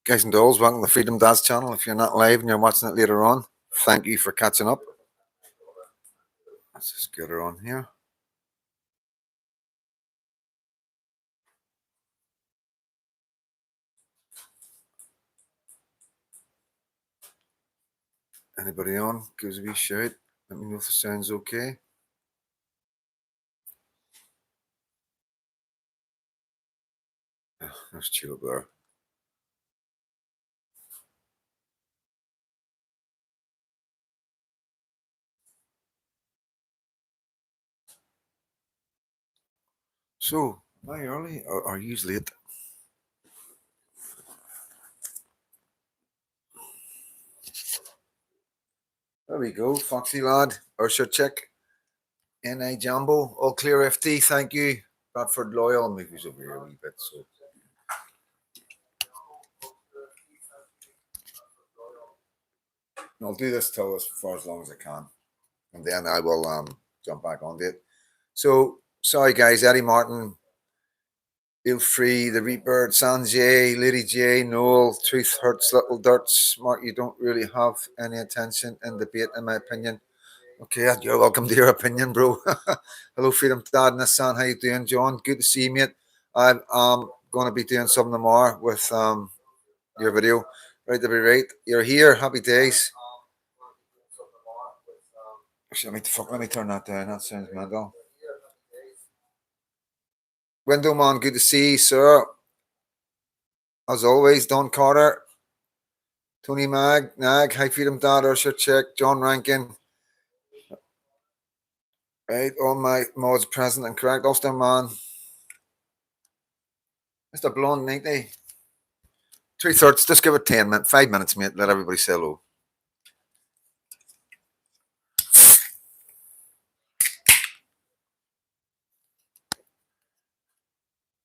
Guys and dolls, welcome to the Freedom Dads channel. If you're not live and you're watching it later on, thank you for catching up. Let's just get her on here. Anybody on? Give us a wee shout. Let me know if the sound's okay. Oh, there's Tulip there. So, am I early or are you late? There we go, Foxy Lad, Ursher Chick, NI Jumbo, All Clear FD, thank you. Bradford Loyal, maybe over here a wee bit. So, I'll do this till for as long as I can, and then I will jump back on it. So, sorry guys, Eddie Martin, Feel Free, The Rebird, Sanjay, Lady J, Noel, Truth Hurts, Little Dirts, Mark, you don't really have any attention in debate, in my opinion. Okay, you're welcome to your opinion, bro. Hello, Freedom Dad, Nissan, how you doing, John? Good to see you, mate. I'm going to be doing something tomorrow with your video. Right to be right. You're here, happy days. Let me turn that down, that sounds mental. Window Man, good to see you, sir. As always, Don Carter, Tony Nag, High Freedom Dad, Ursher Chick, John Rankin. Right, all my mods present and correct. Austin Man. Mr. Blonde 90. 2/3, just give it 10 minutes, 5 minutes, mate. Let everybody say hello.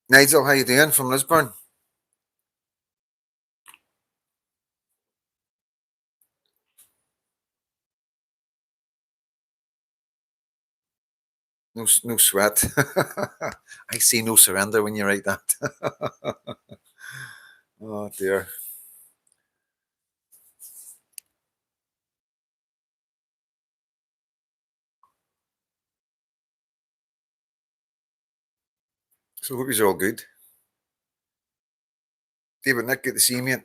Nigel, how you doing from Lisburn? No sweat. I see no surrender when you write that. Oh dear. So hope you're all good. David Nick, good to see you, mate.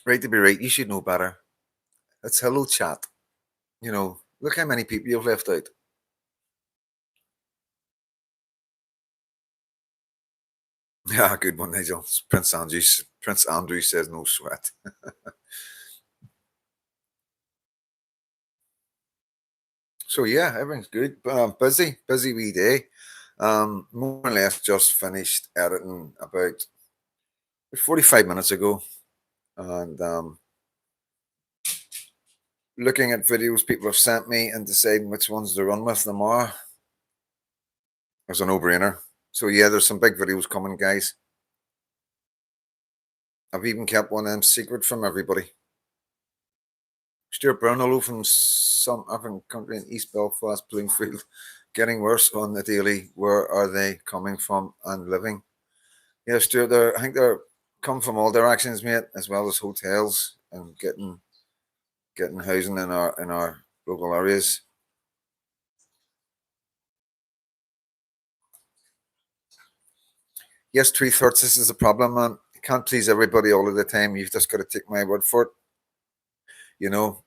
Right to be right, you should know better. It's hello chat. You know, look how many people you've left out. Yeah, good one, Nigel. Prince Andrew says no sweat. So yeah, everything's good. Busy wee day. More or less just finished editing about 45 minutes ago, and looking at videos people have sent me and deciding which ones to run with tomorrow. It's a no-brainer. So yeah, there's some big videos coming, guys. I've even kept one of them secret from everybody. Stuart Brownlow from some African country in East Belfast, Bloomfield, getting worse on the daily. Where are they coming from and living? Yeah, Stuart, I think they're come from all directions, mate, as well as hotels and getting housing in our local areas. Yes, 3/3. This is a problem, man. You can't please everybody all of the time. You've just got to take my word for it. You know,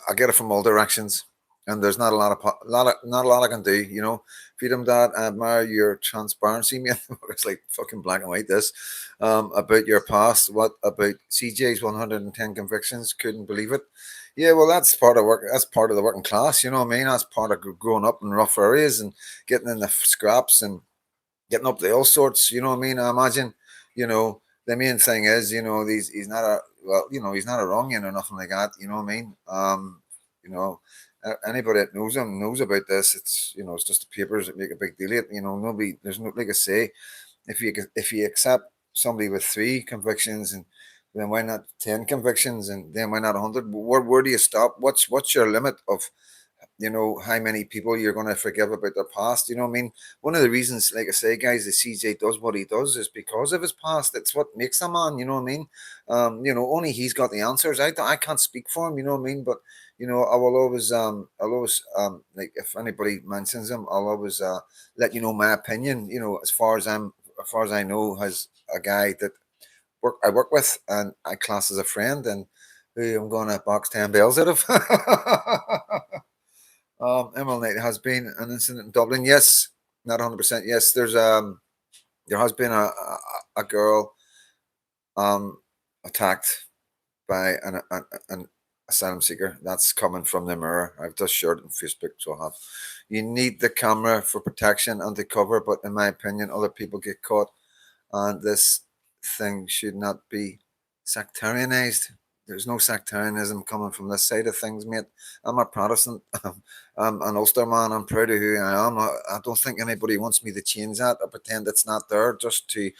I get it from all directions, and there's not a lot I can do. You know, Freedom Dad, I admire your transparency, man. It's like fucking black and white. This about your past. What about CJ's 110 convictions? Couldn't believe it. Yeah, well, that's part of work. That's part of the working class. You know what I mean? That's part of growing up in rough areas and getting in the scraps and getting up to all sorts. You know what I mean? I imagine. You know, the main thing is, you know, he's not a he's not a wrong or nothing like that. You know what I mean? You know, anybody that knows him knows about this. It's it's just the papers that make a big deal of it. You know, nobody. There's no, like I say, if you accept somebody with 3 convictions and then why not 10 convictions and then why not 100? Where do you stop? What's your limit of how many people you're going to forgive about their past. You know what I mean? One of the reasons, like I say, guys, the CJ does what he does is because of his past. It's what makes a man. You know what I mean? Only he's got the answers. I can't speak for him. You know what I mean? But I'll always like if anybody mentions him, I'll always let you know my opinion. As far as I know, has a guy that I work with and I class as a friend and who I'm going to box 10 bells out of. Emerald Knight has been an incident in Dublin. Yes, not 100%. Yes, there has been a girl attacked by an asylum seeker. That's coming from the Mirror. I've just shared it on Facebook, so I have. You need the camera for protection and to cover, but in my opinion, other people get caught, and this thing should not be sectarianized. There's no sectarianism coming from this side of things, mate. I'm a Protestant. I'm an Ulster man. I'm proud of who I am. I don't think anybody wants me to change that or pretend it's not there just to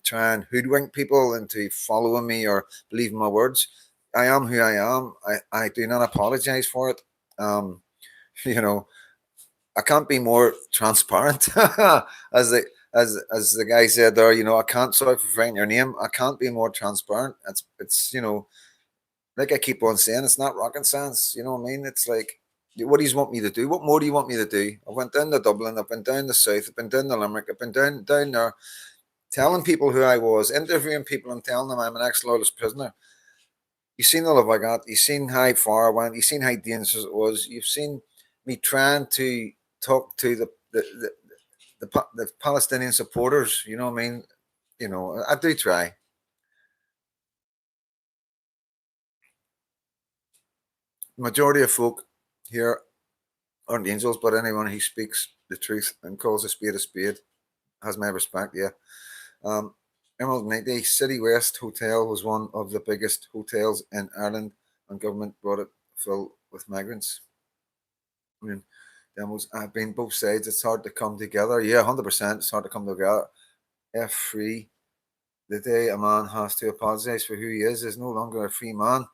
try and hoodwink people into following me or believing my words. I am who I am. I do not apologize for it. Um, you know, I can't be more transparent as the guy said there. I can't, sorry for forgetting your name. I can't be more transparent. It's like I keep on saying, it's not rocket science. You know what I mean? It's like, what do you want me to do? What more do you want me to do? I went down to Dublin. I've been down the south. I've been down to Limerick. I've been down there, telling people who I was, interviewing people, and telling them I'm an ex-loyalist prisoner. You've seen the love I got. You've seen how far I went. You've seen how dangerous it was. You've seen me trying to talk to the Palestinian supporters. You know what I mean? I do try. The majority of folk here aren't angels, but anyone who speaks the truth and calls a spade has my respect. Yeah. Um, Emerald Knight, the City West Hotel was one of the biggest hotels in Ireland, and government brought it full with migrants. I mean, demos have been both sides. It's hard to come together. Yeah, 100%. It's hard to come together. F3, the day a man has to apologize for who he is no longer a free man.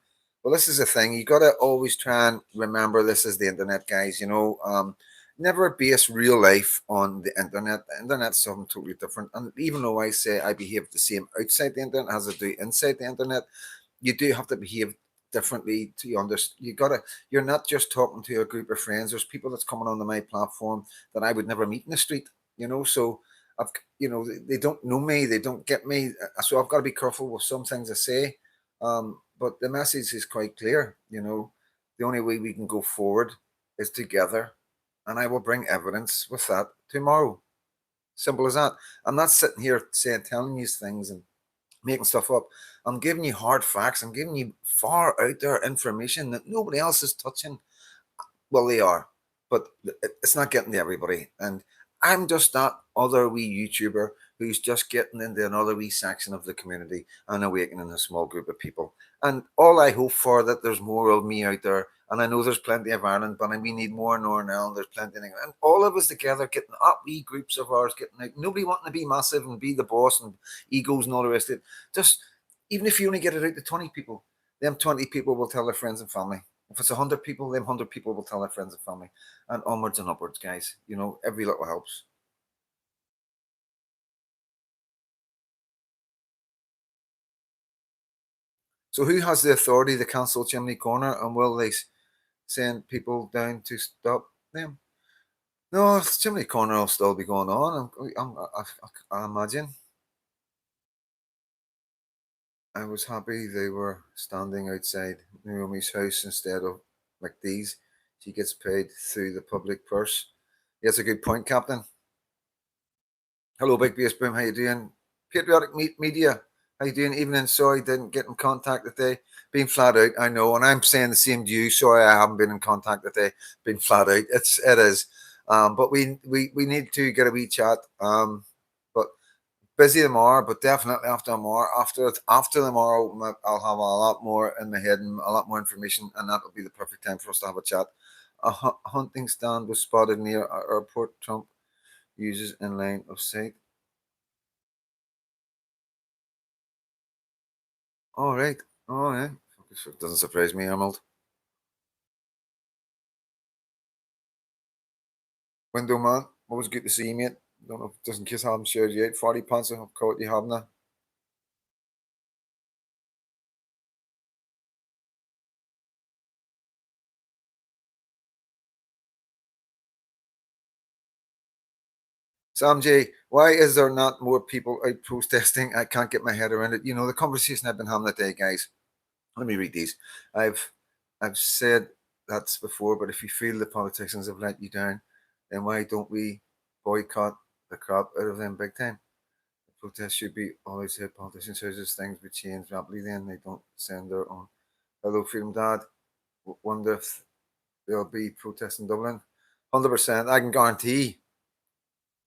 Well, this is the thing. You got to always try and remember this is the internet, guys. Never base real life on the internet. The internet's something totally different. And even though I say I behave the same outside the internet as I do inside the internet, you do have to behave differently to understand. You're not just talking to a group of friends. There's people that's coming onto my platform that I would never meet in the street. So I've they don't know me, they don't get me, so I've got to be careful with some things I say. But the message is quite clear. The only way we can go forward is together, and I will bring evidence with that tomorrow. Simple as that. I'm not sitting here telling you things and making stuff up. I'm giving you hard facts. I'm giving you far out there information that nobody else is touching. Well, they are, but it's not getting to everybody. And I'm just that other wee YouTuber who's just getting into another wee section of the community and awakening a small group of people. And all I hope for that there's more of me out there. And I know there's plenty of Ireland, but we need more in Northern Ireland. There's plenty of England. And all of us together getting up, wee groups of ours getting out. Nobody wanting to be massive and be the boss and egos and all the rest of it. Just even if you only get it out to 20 people, them 20 people will tell their friends and family. If it's 100 people, them 100 people will tell their friends and family, and onwards and upwards, guys. Every little helps. So, who has the authority to cancel Chimney Corner, and will they send people down to stop them? No, Chimney Corner will still be going on. I imagine. I was happy they were standing outside Naomi's house instead of McDee's. She gets paid through the public purse. Yeah, that's a good point, Captain. Hello, Big Bass Boom. How you doing? Patriotic Media. How you doing? Evening. Sorry, didn't get in contact today. Been flat out. I know, and I'm saying the same to you. Sorry, I haven't been in contact today. Been flat out. It is. But we need to get a wee chat. But busy tomorrow. But definitely after tomorrow. After tomorrow, I'll have a lot more in my head and a lot more information, and that will be the perfect time for us to have a chat. A hunting stand was spotted near our airport. Trump uses in line of sight. All right. All right. Doesn't surprise me, Emerald. Window man, always good to see you, mate. Don't know, just in case I haven't shared yet. 40 pants of coat you have now. Sam J, why is there not more people out protesting? I can't get my head around it. You know, the conversation I've been having today, guys. Let me read these. I've I've said that's before, but if you feel the politicians have let you down, then why don't we boycott the crap out of them big time? The protest should be always said politicians says things would change rapidly, then they don't send their own. Hello, Freedom Dad. Wonder if there'll be protests in Dublin. 100%. I can guarantee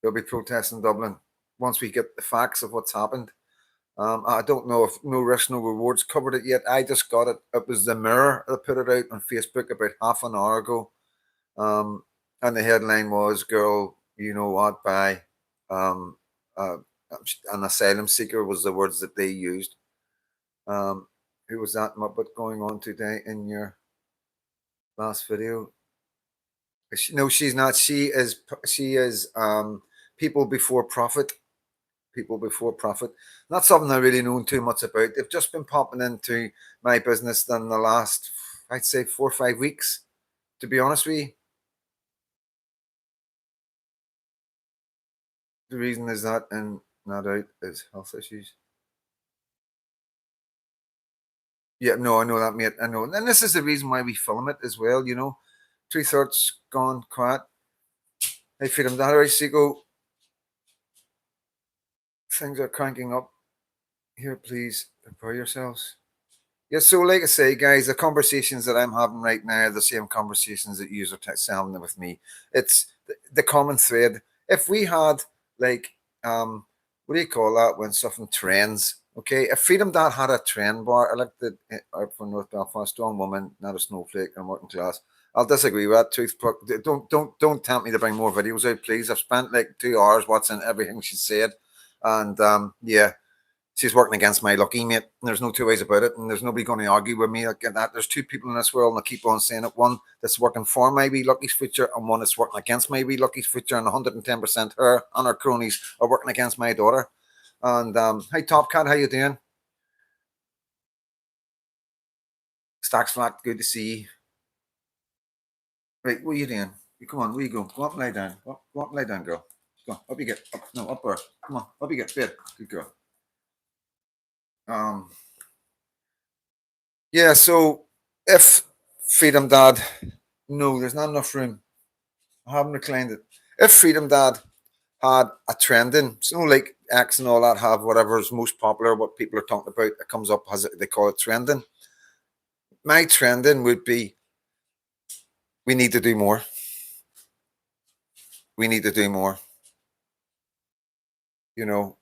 there'll be protests in Dublin once we get the facts of what's happened. I don't know if No Risk, No Rewards covered it yet. I just got it. It was the Mirror that put it out on Facebook about half an hour ago. And the headline was "Girl, you know what?" by um, uh, an asylum seeker was the words that they used. Who was that Muppet going on today in your last video? No, she's not. She is People Before Profit. People Before Profit. Not something I really know too much about. They've just been popping into my business in the last, I'd say, 4 or 5 weeks. To be honest with you, the reason is that and not out is health issues. Yeah, no, I know that, mate. I know, and this is the reason why we film it as well. You know, 2/3 gone quiet. Hey, Freedom, how do I see go? Things are cranking up here. Please prepare yourselves. Yeah, so like I say, guys, the conversations that I'm having right now are the same conversations that you are having with me. It's the common thread. If we had like what do you call that when something trends? Okay, if Freedom Dad had a trend bar, I looked at out from North Belfast, strong woman, not a snowflake, and working class. I'll disagree with that. Don't tempt me to bring more videos out, please. I've spent like 2 hours watching everything she said, and yeah, she's working against my lucky, mate. There's no two ways about it, and there's nobody going to argue with me like that. There's two people in this world, and I keep on saying it. One that's working for my wee Lucky's future, and one that's working against my wee Lucky's future. And 110% her and her cronies are working against my daughter. And hey, Top Cat, how you doing? Stacks Flat, good to see you. Right, what are you doing? You come on, where you go? Go up and lie down. Go up and lie down, girl. Go on, up you get. Up, no, up there. Come on, up you get. Bed. Good girl. Um, yeah. So if Freedom Dad, no, there's not enough room. I haven't reclined it. If Freedom Dad had a trending, so like X and all that have whatever is most popular, what people are talking about, it comes up as they call it trending. My trending would be we need to do more. We need to do more. You know,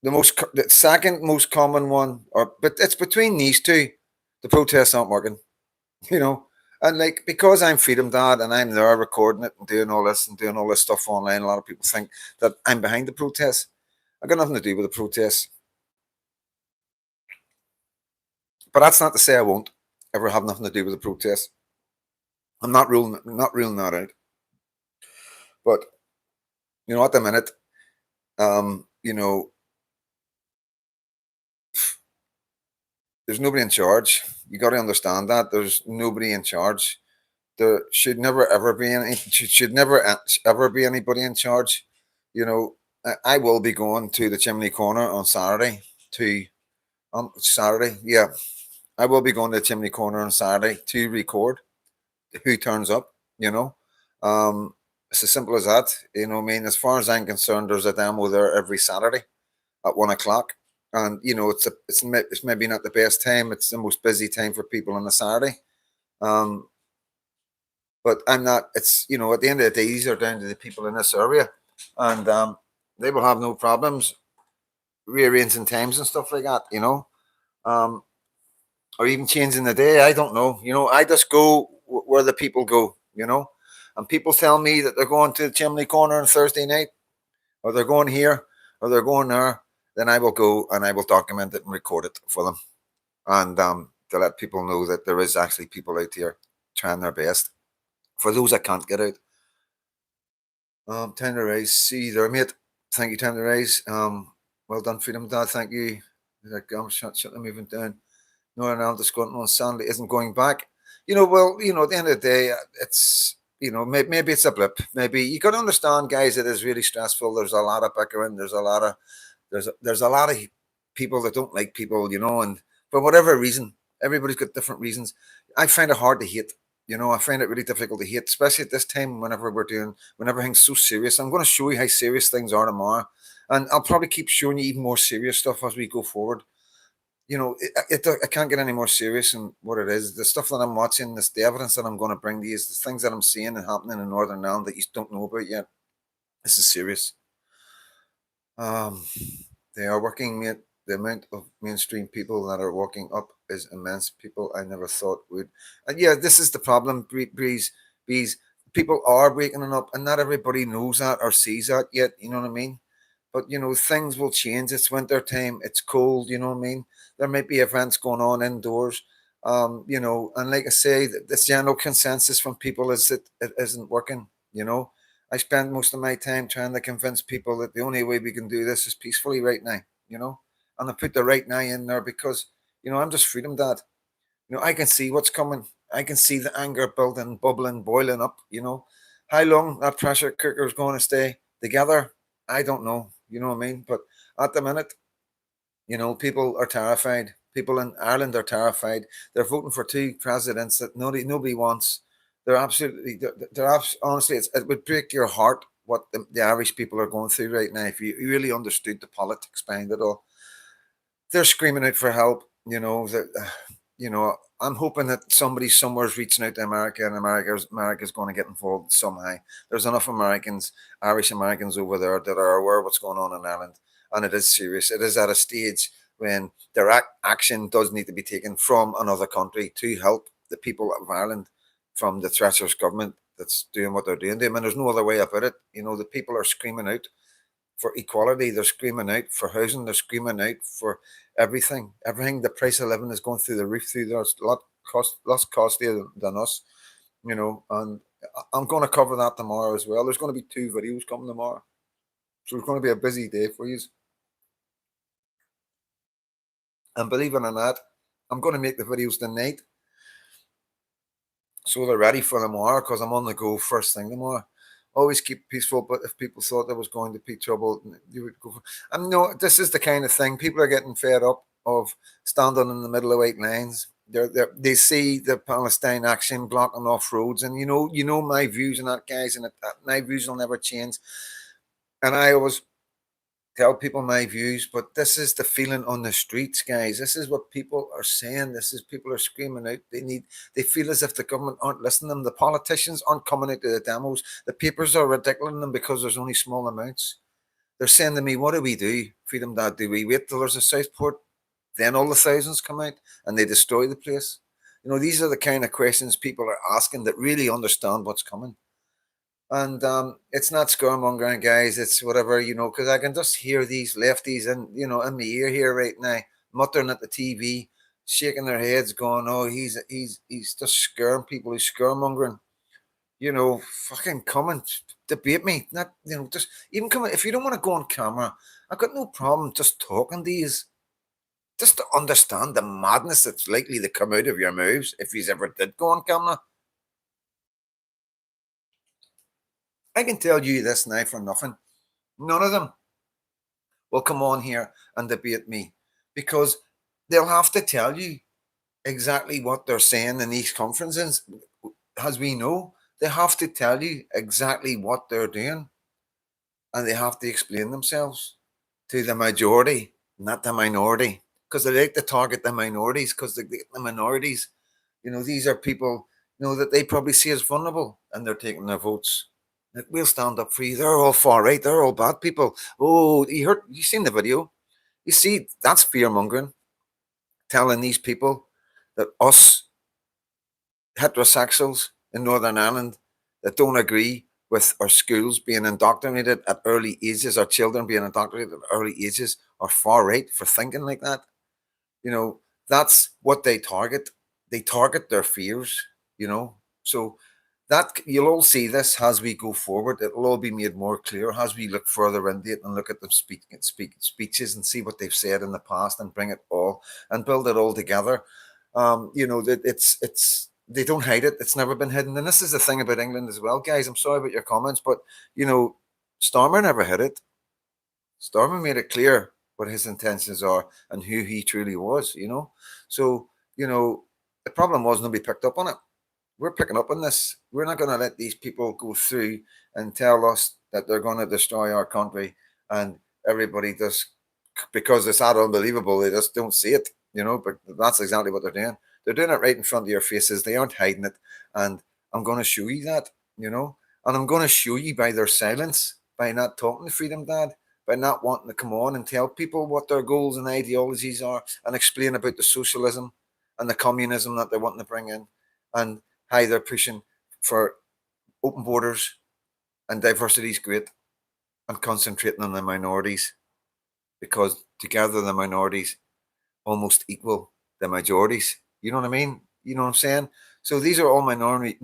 the second most common one, but it's between these two. The protests aren't working. You know, and like because I'm Freedom Dad and I'm there recording it and doing all this and doing all this stuff online, a lot of people think that I'm behind the protests. I got nothing to do with the protests. But that's not to say I won't ever have nothing to do with the protest. I'm not ruling that out. But you know, at the minute, you know, there's nobody in charge. You got to understand that there's nobody in charge. There should never ever be any. Should never ever be anybody in charge. You know, I will be going to the Chimney Corner on Saturday. Yeah, I will be going to the Chimney Corner on Saturday to record who turns up. You know, it's as simple as that. You know, I mean, as far as I'm concerned, there's a demo there every Saturday at 1 o'clock, and you know, it's maybe not the best time. It's the most busy time for people on a Saturday. Um, but I'm not. It's you know, at the end of the day, these are down to the people in this area, and they will have no problems rearranging times and stuff like that. You know, um, or even changing the day. I don't know. You know, I just go where the people go. You know, and people tell me that they're going to the Chimney Corner on Thursday night, or they're going here, or they're going there. Then I will go and I will document it and record it for them, and to let people know that there is actually people out here trying their best. For those that can't get out, Time to rise. See you there, mate. Thank you, time to rise. Well done, Freedom Dad. Thank you. Like, I'm shut them moving down. Northern Ireland disgruntled on Sunday isn't going back. Well, at the end of the day, it's maybe it's a blip. Maybe you got to understand, guys. It is really stressful. There's a lot of bickering. There's a lot of people that don't like people, and for whatever reason, everybody's got different reasons. I find it hard to hate. I find it really difficult to hate, especially at this time when everything's so serious. I'm going to show you how serious things are tomorrow, and I'll probably keep showing you even more serious stuff as we go forward. It can't get any more serious than what it is. The stuff that I'm watching, the evidence that I'm going to bring to you, is the things that I'm seeing and happening in Northern Ireland that you don't know about yet. This is serious. Um, they are working, mate. The amount of mainstream people that are walking up is immense. People I never thought would. And yeah, this is the problem, Breeze. Breeze. People are waking up, and not everybody knows that or sees that yet. You know what I mean? But things will change. It's winter time. It's cold. You know what I mean? There might be events going on indoors. And like I say, the general consensus from people is that it isn't working. I spend most of my time trying to convince people that the only way we can do this is peacefully right now. You know, and I put the right now in there because I'm just Freedom Dad. I can see what's coming. I can see the anger building, bubbling, boiling up. How long that pressure cooker is going to stay together, I don't know. You know what I mean? But at the minute, people are terrified. People in Ireland are terrified. They're voting for two presidents that nobody wants. They're absolutely, honestly, it would break your heart what the Irish people are going through right now if you really understood the politics behind it all. They're screaming out for help. I'm hoping that somebody somewhere is reaching out to America, and America's going to get involved somehow. There's enough Americans, Irish Americans over there that are aware of what's going on in Ireland, and it is serious. It is at a stage when direct action does need to be taken from another country to help the people of Ireland from the treacherous government that's doing what they're doing to them. And there's no other way about it. The people are screaming out for equality. They're screaming out for housing. They're screaming out for everything. Everything. The price of living is going through the roof through there. It's a lot less costlier than us. And I'm going to cover that tomorrow as well. There's going to be 2 videos coming tomorrow, so it's going to be a busy day for you. And believe it or not, I'm going to make the videos tonight, so they're ready for tomorrow because I'm on the go first thing tomorrow. Always keep peaceful, but if people thought there was going to be trouble, you would go for. And this is the kind of thing people are getting fed up of standing in the middle of white lines. They see the Palestine action blocking off roads, and my views on that, guys, and my views will never change. And I always tell people my views, but this is the feeling on the streets, guys. This is what people are saying. This is people are screaming out. They feel as if the government aren't listening to them. The politicians aren't coming out to the demos. The papers are ridiculing them because there's only small amounts. They're saying to me, what do we do? Freedom Dad, do we wait till there's a Southport? Then all the thousands come out and they destroy the place. These are the kind of questions people are asking that really understand what's coming. And it's not scaremongering, guys. It's whatever, because I can just hear these lefties in my ear here right now, muttering at the TV, shaking their heads, going, "Oh, he's just scaring people. He's scaremongering." Fucking come and debate me. Not, just even come. If you don't want to go on camera, I've got no problem just talking to you, just to understand the madness that's likely to come out of your mouths if you ever did go on camera. I can tell you this now for nothing. None of them will come on here and debate me because they'll have to tell you exactly what they're saying in these conferences. As we know, they have to tell you exactly what they're doing, and they have to explain themselves to the majority, not the minority, because they like to target the minorities because the minorities, these are people, that they probably see as vulnerable, and they're taking their votes. Like, we'll stand up for you. They're all far right. They're all bad people. Oh, you seen the video? You see, that's fear mongering, telling these people that us heterosexuals in Northern Ireland that don't agree with our schools being indoctrinated at early ages, our children being indoctrinated at early ages, are far right for thinking like that. That's what they target. They target their fears. So That you'll all see this as we go forward. It'll all be made more clear as we look further into it and look at the speeches and see what they've said in the past and bring it all and build it all together. That it's they don't hide it. It's never been hidden. And this is the thing about England as well, guys. I'm sorry about your comments, but you know, Starmer never hid it. Starmer made it clear what his intentions are and who he truly was. So the problem was nobody picked up on it. We're picking up on this. We're not going to let these people go through and tell us that they're going to destroy our country, and everybody just because it's that unbelievable, they just don't see it. But that's exactly what they're doing. They're doing it right in front of your faces. They aren't hiding it, and I'm going to show you that. And I'm going to show you by their silence, by not talking to Freedom Dad, by not wanting to come on and tell people what their goals and ideologies are, and explain about the socialism and the communism that they're wanting to bring in, and how they're pushing for open borders and diversity is great, and concentrating on the minorities, because together the minorities almost equal the majorities. You know what I mean? You know what I'm saying? So these are all minority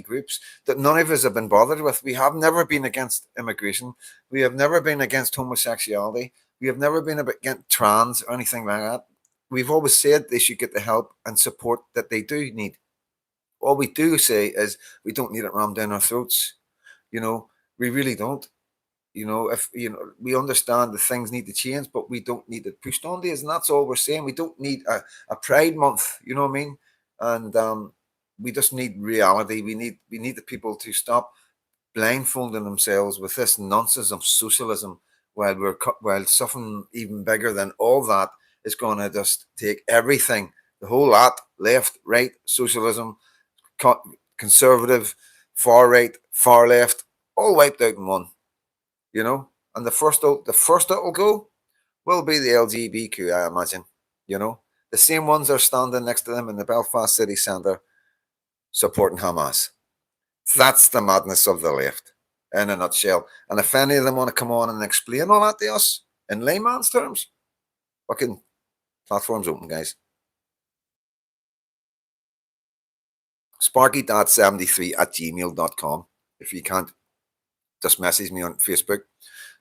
groups that none of us have been bothered with. We have never been against immigration. We have never been against homosexuality. We have never been against trans or anything like that. We've always said they should get the help and support that they do need. All we do say is we don't need it rammed down our throats. We really don't. If we understand that things need to change, but we don't need it pushed on us, and that's all we're saying. We don't need a Pride Month. You know what I mean? And we just need reality. We need the people to stop blindfolding themselves with this nonsense of socialism, while something even bigger than all that is going to just take everything, the whole lot, left, right, socialism, conservative, far right, far left, all wiped out in one. And the first that will go will be the LGBTQ, I imagine. The same ones are standing next to them in the Belfast city centre supporting Hamas. That's the madness of the left in a nutshell. And if any of them want to come on and explain all that to us in layman's terms, fucking platform's open, guys. sparkydad73@gmail.com. If you can't, just message me on Facebook.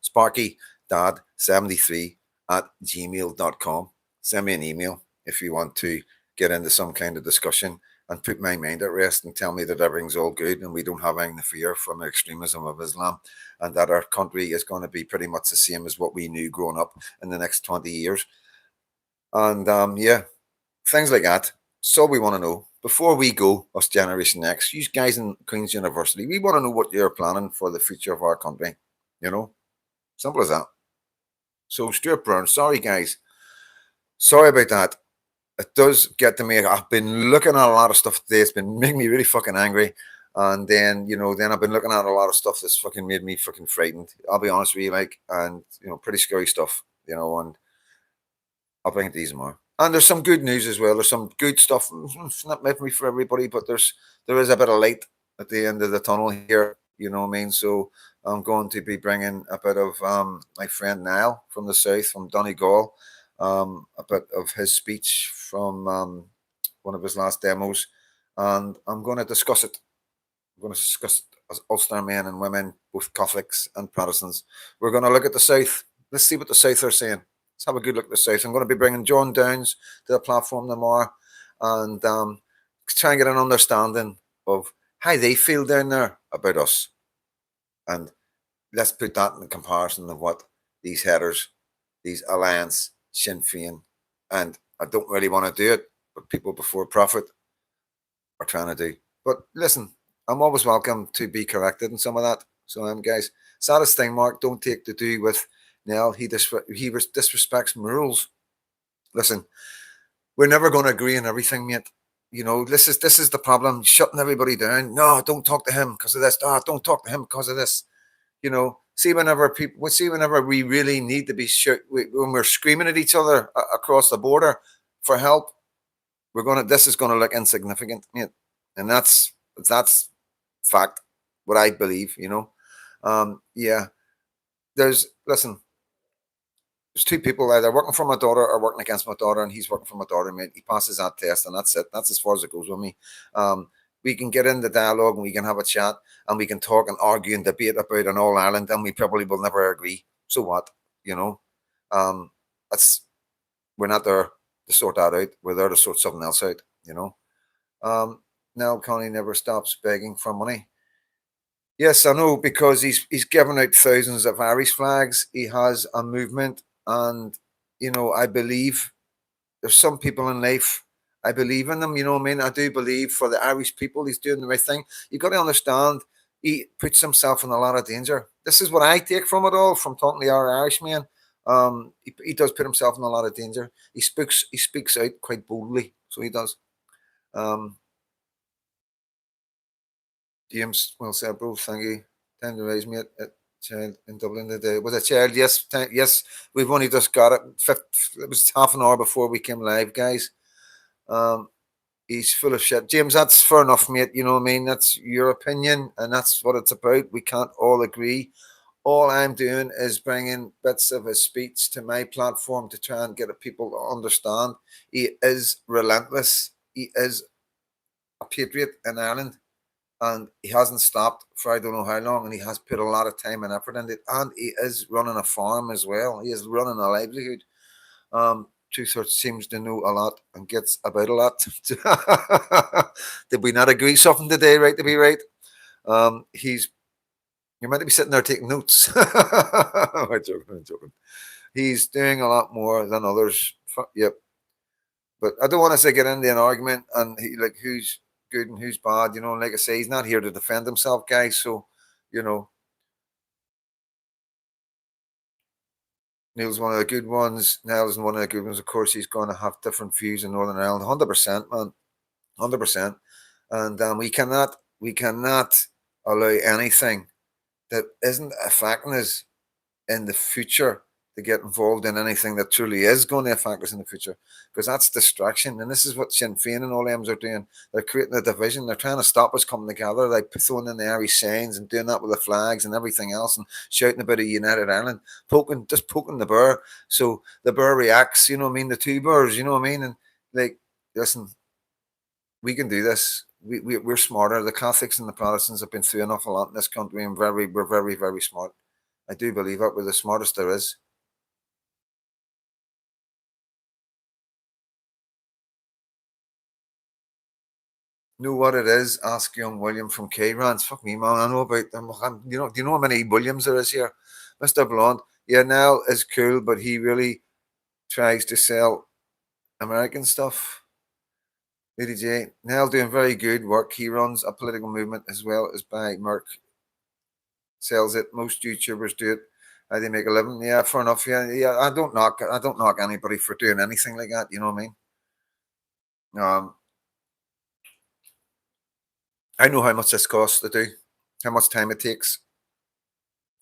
sparkydad73@gmail.com. Send me an email if you want to get into some kind of discussion and put my mind at rest and tell me that everything's all good and we don't have anything to fear from the extremism of Islam, and that our country is going to be pretty much the same as what we knew growing up in the next 20 years. And things like that. So we want to know, before we go, us Generation X, you guys in Queen's University, we want to know what you're planning for the future of our country. Simple as that. So Stuart Brown, sorry guys. Sorry about that. It does get to me. I've been looking at a lot of stuff today. It's been making me really fucking angry. And then, then I've been looking at a lot of stuff that's fucking made me fucking frightened. I'll be honest with you, and pretty scary stuff, and I'll bring it to you more. And there's some good news as well. There's some good stuff. It's not maybe for everybody, but there is a bit of light at the end of the tunnel here. You know what I mean? So I'm going to be bringing a bit of my friend Niall from the south, from Donegal, a bit of his speech from one of his last demos, and I'm going to discuss it. I'm going to discuss it as Ulster men and women, both Catholics and Protestants. We're going to look at the south. Let's see what the south are saying. Let's have a good look at the south. I'm going to be bringing John Downs to the platform tomorrow, and try and get an understanding of how they feel down there about us. And let's put that in comparison of what these headers, these Alliance, Sinn Féin, and I don't really want to do it, but people before profit are trying to do. But listen, I'm always welcome to be corrected in some of that. So guys, saddest thing, Mark, don't take to do with Nell. He disrespects my rules. Listen, we're never going to agree on everything, mate. This is the problem. Shutting everybody down. No, don't talk to him because of this. Don't talk to him because of this. See whenever we really need to be when we're screaming at each other across the border for help, this is going to look insignificant, mate. And that's fact, what I believe. Listen, there's two people either working for my daughter or working against my daughter, and he's working for my daughter, mate. He passes that test, and that's it. That's as far as it goes with me. we can get in the dialogue and we can have a chat and we can talk and argue and debate about an All Ireland, and we probably will never agree. So what? You know, um, that's we're not there to sort that out. We're there to sort something else out. You know. Now Connie never stops begging for money. Yes, I know, because he's given out thousands of Irish flags. He has a movement, and I believe there's some people in life. I believe in them. You know what I mean? I do believe for the Irish people, he's doing the right thing. You got to understand, he puts himself in a lot of danger. This is what I take from it all, from talking to our Irishman. He does put himself in a lot of danger. He speaks out quite boldly, so he does. Um, James, well said, bro. Thank you. Time to raise me at child in Dublin today. Was a child? Yes, yes. We've only just got it. It was half an hour before we came live, guys. Um, he's full of shit. James, that's fair enough, mate. You know what I mean? That's your opinion, and that's what it's about. We can't all agree. All I'm doing is bringing bits of his speech to my platform to try and get people to understand. He is relentless. He is a patriot in Ireland, and he hasn't stopped for I don't know how long, and he has put a lot of time and effort into it, and he is running a farm as well. He is running a livelihood. Truth Hurts seems to know a lot and gets about a lot. Did we not agree something today, right, to be right? He's You're meant to be sitting there taking notes. I'm joking. He's doing a lot more than others. Yep. But I don't want us to get into an argument and who's good and who's bad. Like I say, he's not here to defend himself, guys. So, you know, Neil's one of the good ones. Niall's one of the good ones. Of course, he's going to have different views in Northern Ireland. 100%, man. 100%. And we cannot allow anything that isn't affecting us in the future to get involved in anything that truly is going to affect us in the future, because that's distraction. And this is what Sinn Féin and all them are doing. They're creating a division. They're trying to stop us coming together, like throwing in the Irish signs and doing that with the flags and everything else, and shouting about a united Ireland, poking the bear. So the bear reacts, you know what I mean? The two bears, you know what I mean? And listen, we can do this. We're smarter. The Catholics and the Protestants have been through an awful lot in this country, and we're very, very smart. I do believe it. We're the smartest there is. Know what it is? Ask young William from K Rans. Fuck me, man. I know about them. Do you know how many Williams there is here? Mr. Blonde. Yeah, Nell is cool, but he really tries to sell American stuff. Lady J. Nell doing very good work. He runs a political movement as well as by Merck. Sells it. Most YouTubers do it. How they make a living. Yeah, fair enough. Yeah. I don't knock anybody for doing anything like that. You know what I mean? I know how much this costs to do, how much time it takes.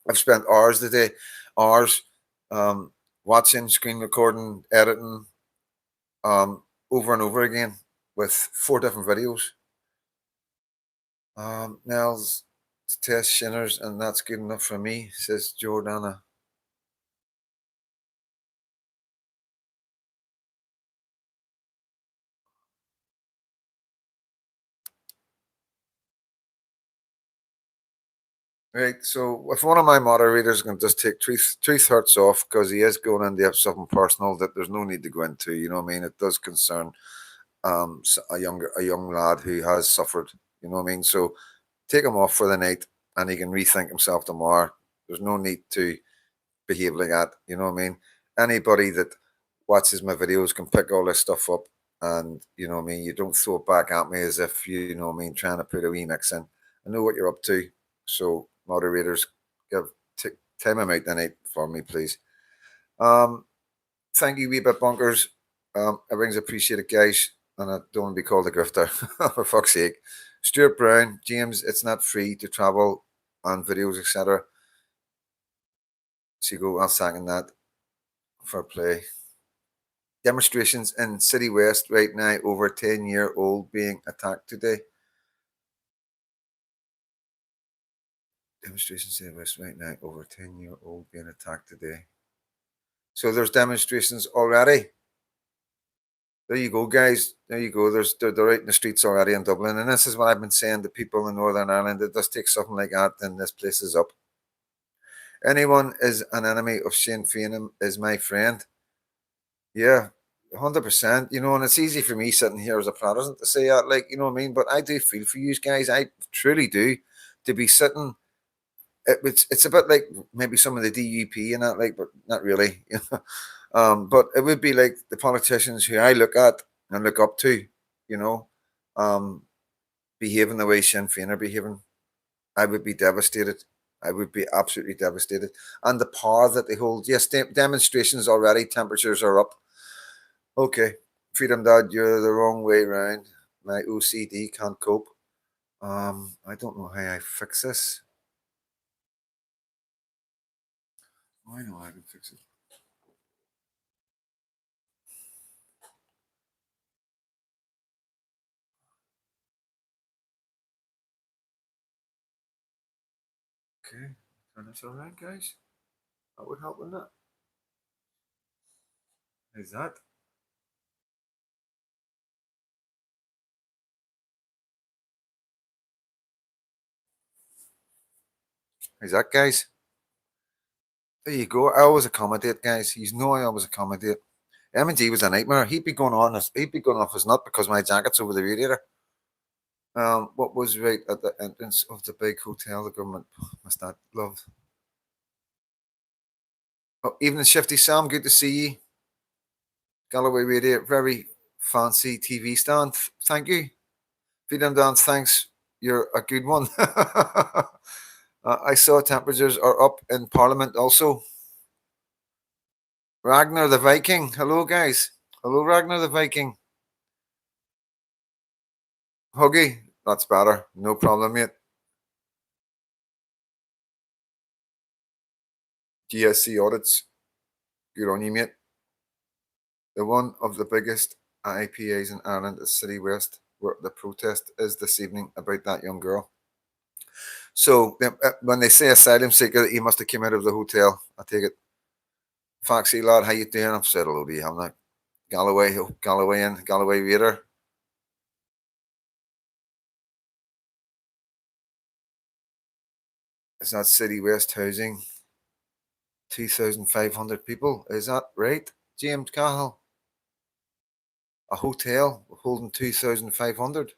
I've spent hours today, hours watching, screen recording, editing, over and over again with 4 different videos. Nels test Shinners, and that's good enough for me, says Jordana. Right, so if one of my moderators can just take Truth Hurts off, because he is going into something personal that there's no need to go into, you know what I mean? It does concern a young lad who has suffered, you know what I mean? So take him off for the night, and he can rethink himself tomorrow. There's no need to behave like that, you know what I mean? Anybody that watches my videos can pick all this stuff up, and you know what I mean? You don't throw it back at me as if you know what I mean, trying to put a remix in. I know what you're up to. So moderators, give time him out tonight for me, please. Thank you, wee bit bunkers. Everything's appreciated, guys. And I don't want to be called a grifter, for fuck's sake. Stuart Brown, James, it's not free to travel on videos, etc. So you go, I'll second that. For play. Demonstrations in City West right now, over 10-year-old being attacked today. Demonstrations in City West right now, over 10-year-old being attacked today. So there's demonstrations already. There you go, guys. There you go. They're out in the streets already in Dublin, and this is what I've been saying to people in Northern Ireland. It does take something like that, and this place is up. Anyone is an enemy of Sinn Féin is my friend. Yeah, 100%. You know, and it's easy for me sitting here as a Protestant to say that, like, you know what I mean. But I do feel for you guys. I truly do. To be sitting, it's a bit like maybe some of the DUP and that, like, but not really. You know? But it would be like the politicians who I look at and look up to, you know, um, behaving the way Sinn Féin are behaving. I would be devastated. I would be absolutely devastated. And the power that they hold. Yes, demonstrations already, temperatures are up. Okay, Freedom Dad, you're the wrong way round. My OCD can't cope. I don't know how I fix this. I know I can fix it. Okay, turn this around, guys. That would help, wouldn't it? How's that? How's that, guys? There you go. I always accommodate, guys. You know I always accommodate. M&G was a nightmare. He'd be going off his nut because my jacket's over the radiator. What was right at the entrance of the big hotel the government must not love. Oh, evening, Shifty Sam. Good to see you. Galloway Radio, very fancy TV stand. Thank you. Freedom Dance, thanks. You're a good one. I saw temperatures are up in Parliament also. Ragnar the Viking. Hello, guys. Hello, Ragnar the Viking. Huggy. That's better. No problem, mate. GSC audits. Good on you, mate. The one of the biggest IPAs in Ireland is City West, where the protest is this evening about that young girl. So when they say asylum seeker, he must have came out of the hotel. I take it. Foxy lad, how you doing? I've said hello to you, haven't I? Galloway Raider. Is that City West housing? 2,500 people. Is that right, James Cahill? A hotel holding 2,500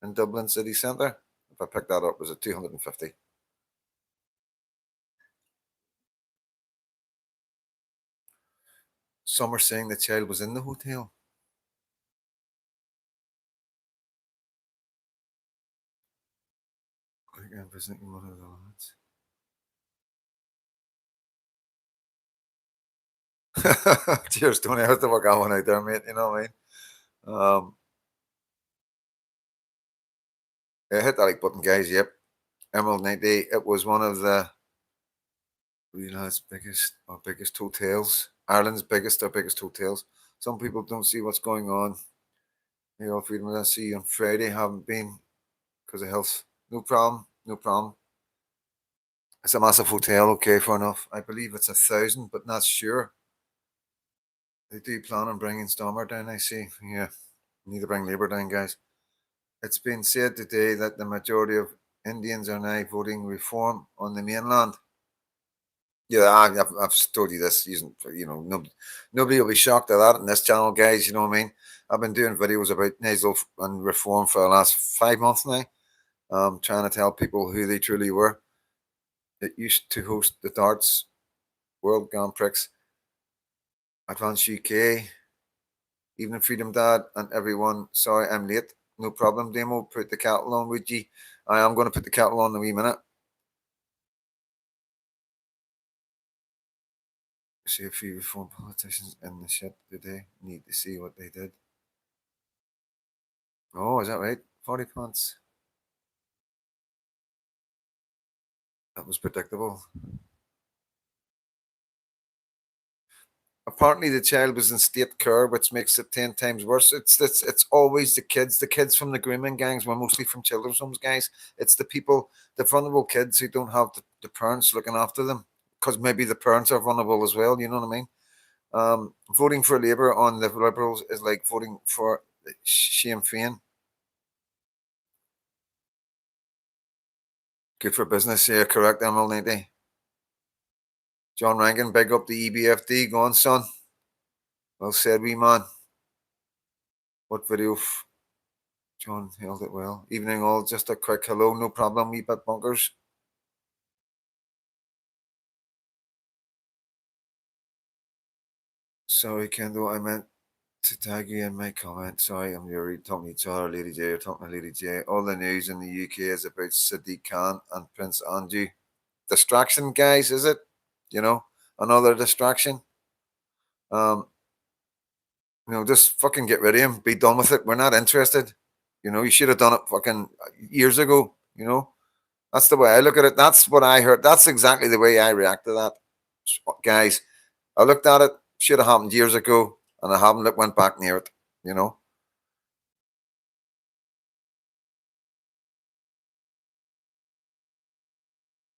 in Dublin city centre. If I picked that up, was it 250? Some are saying the child was in the hotel. I think I'm visiting one of the lads. Cheers, Tony. I have to work that one out there, mate. You know what I mean? Yeah, hit that like button, guys. Yep. Emerald 90. It was one of the biggest hotels. Ireland's biggest hotels. Some people don't see what's going on. You know, freedom. I see you on Friday. Haven't been because of health. No problem. No problem. It's a massive hotel. Okay, fair enough. I believe it's 1,000, but not sure. They do plan on bringing Stormer down. I see. Yeah, we need to bring Labour down, guys. It's been said today that the majority of Indians are now voting reform on the mainland. Yeah, I've told you this. You know, nobody will be shocked at that in this channel, guys. You know what I mean? I've been doing videos about nasal and reform for the last 5 months now. Trying to tell people who they truly were. It used to host the darts World Grand Prix, Advance UK, Evening Freedom Dad, and everyone. Sorry, I'm late. No problem, Demo. Put the kettle on, would you? I am going to put the kettle on in a wee minute. See a few reform politicians in the shit today. Need to see what they did. Oh, is that right? 40 pants. That was predictable. Apparently, the child was in state care, which makes it 10 times worse. It's always the kids. The kids from the grooming gangs were mostly from children's homes, guys. It's the people, the vulnerable kids who don't have the parents looking after them, because maybe the parents are vulnerable as well. You know what I mean? Voting for Labour on the Liberals is like voting for Sinn Féin. Good for business, yeah, correct, Emerald 90. John Rankin, big up the EBFD. Go on, son. Well said, wee man. What video? John held it well. Evening all, just a quick hello, no problem, wee bit bunkers. Sorry, Kendall, I meant to tag you in my comment. Sorry, you're talking to each other, Lady J, you're talking to Lady J. All the news in the UK is about Sadiq Khan and Prince Andrew. Distraction, guys, is it? You know, another distraction. Just fucking get rid of him. Be done with it. We're not interested. You should have done it fucking years ago. That's the way I look at it. That's what I heard. That's exactly the way I react to that, guys. I looked at it. Should have happened years ago, and I haven't went back near it. You know.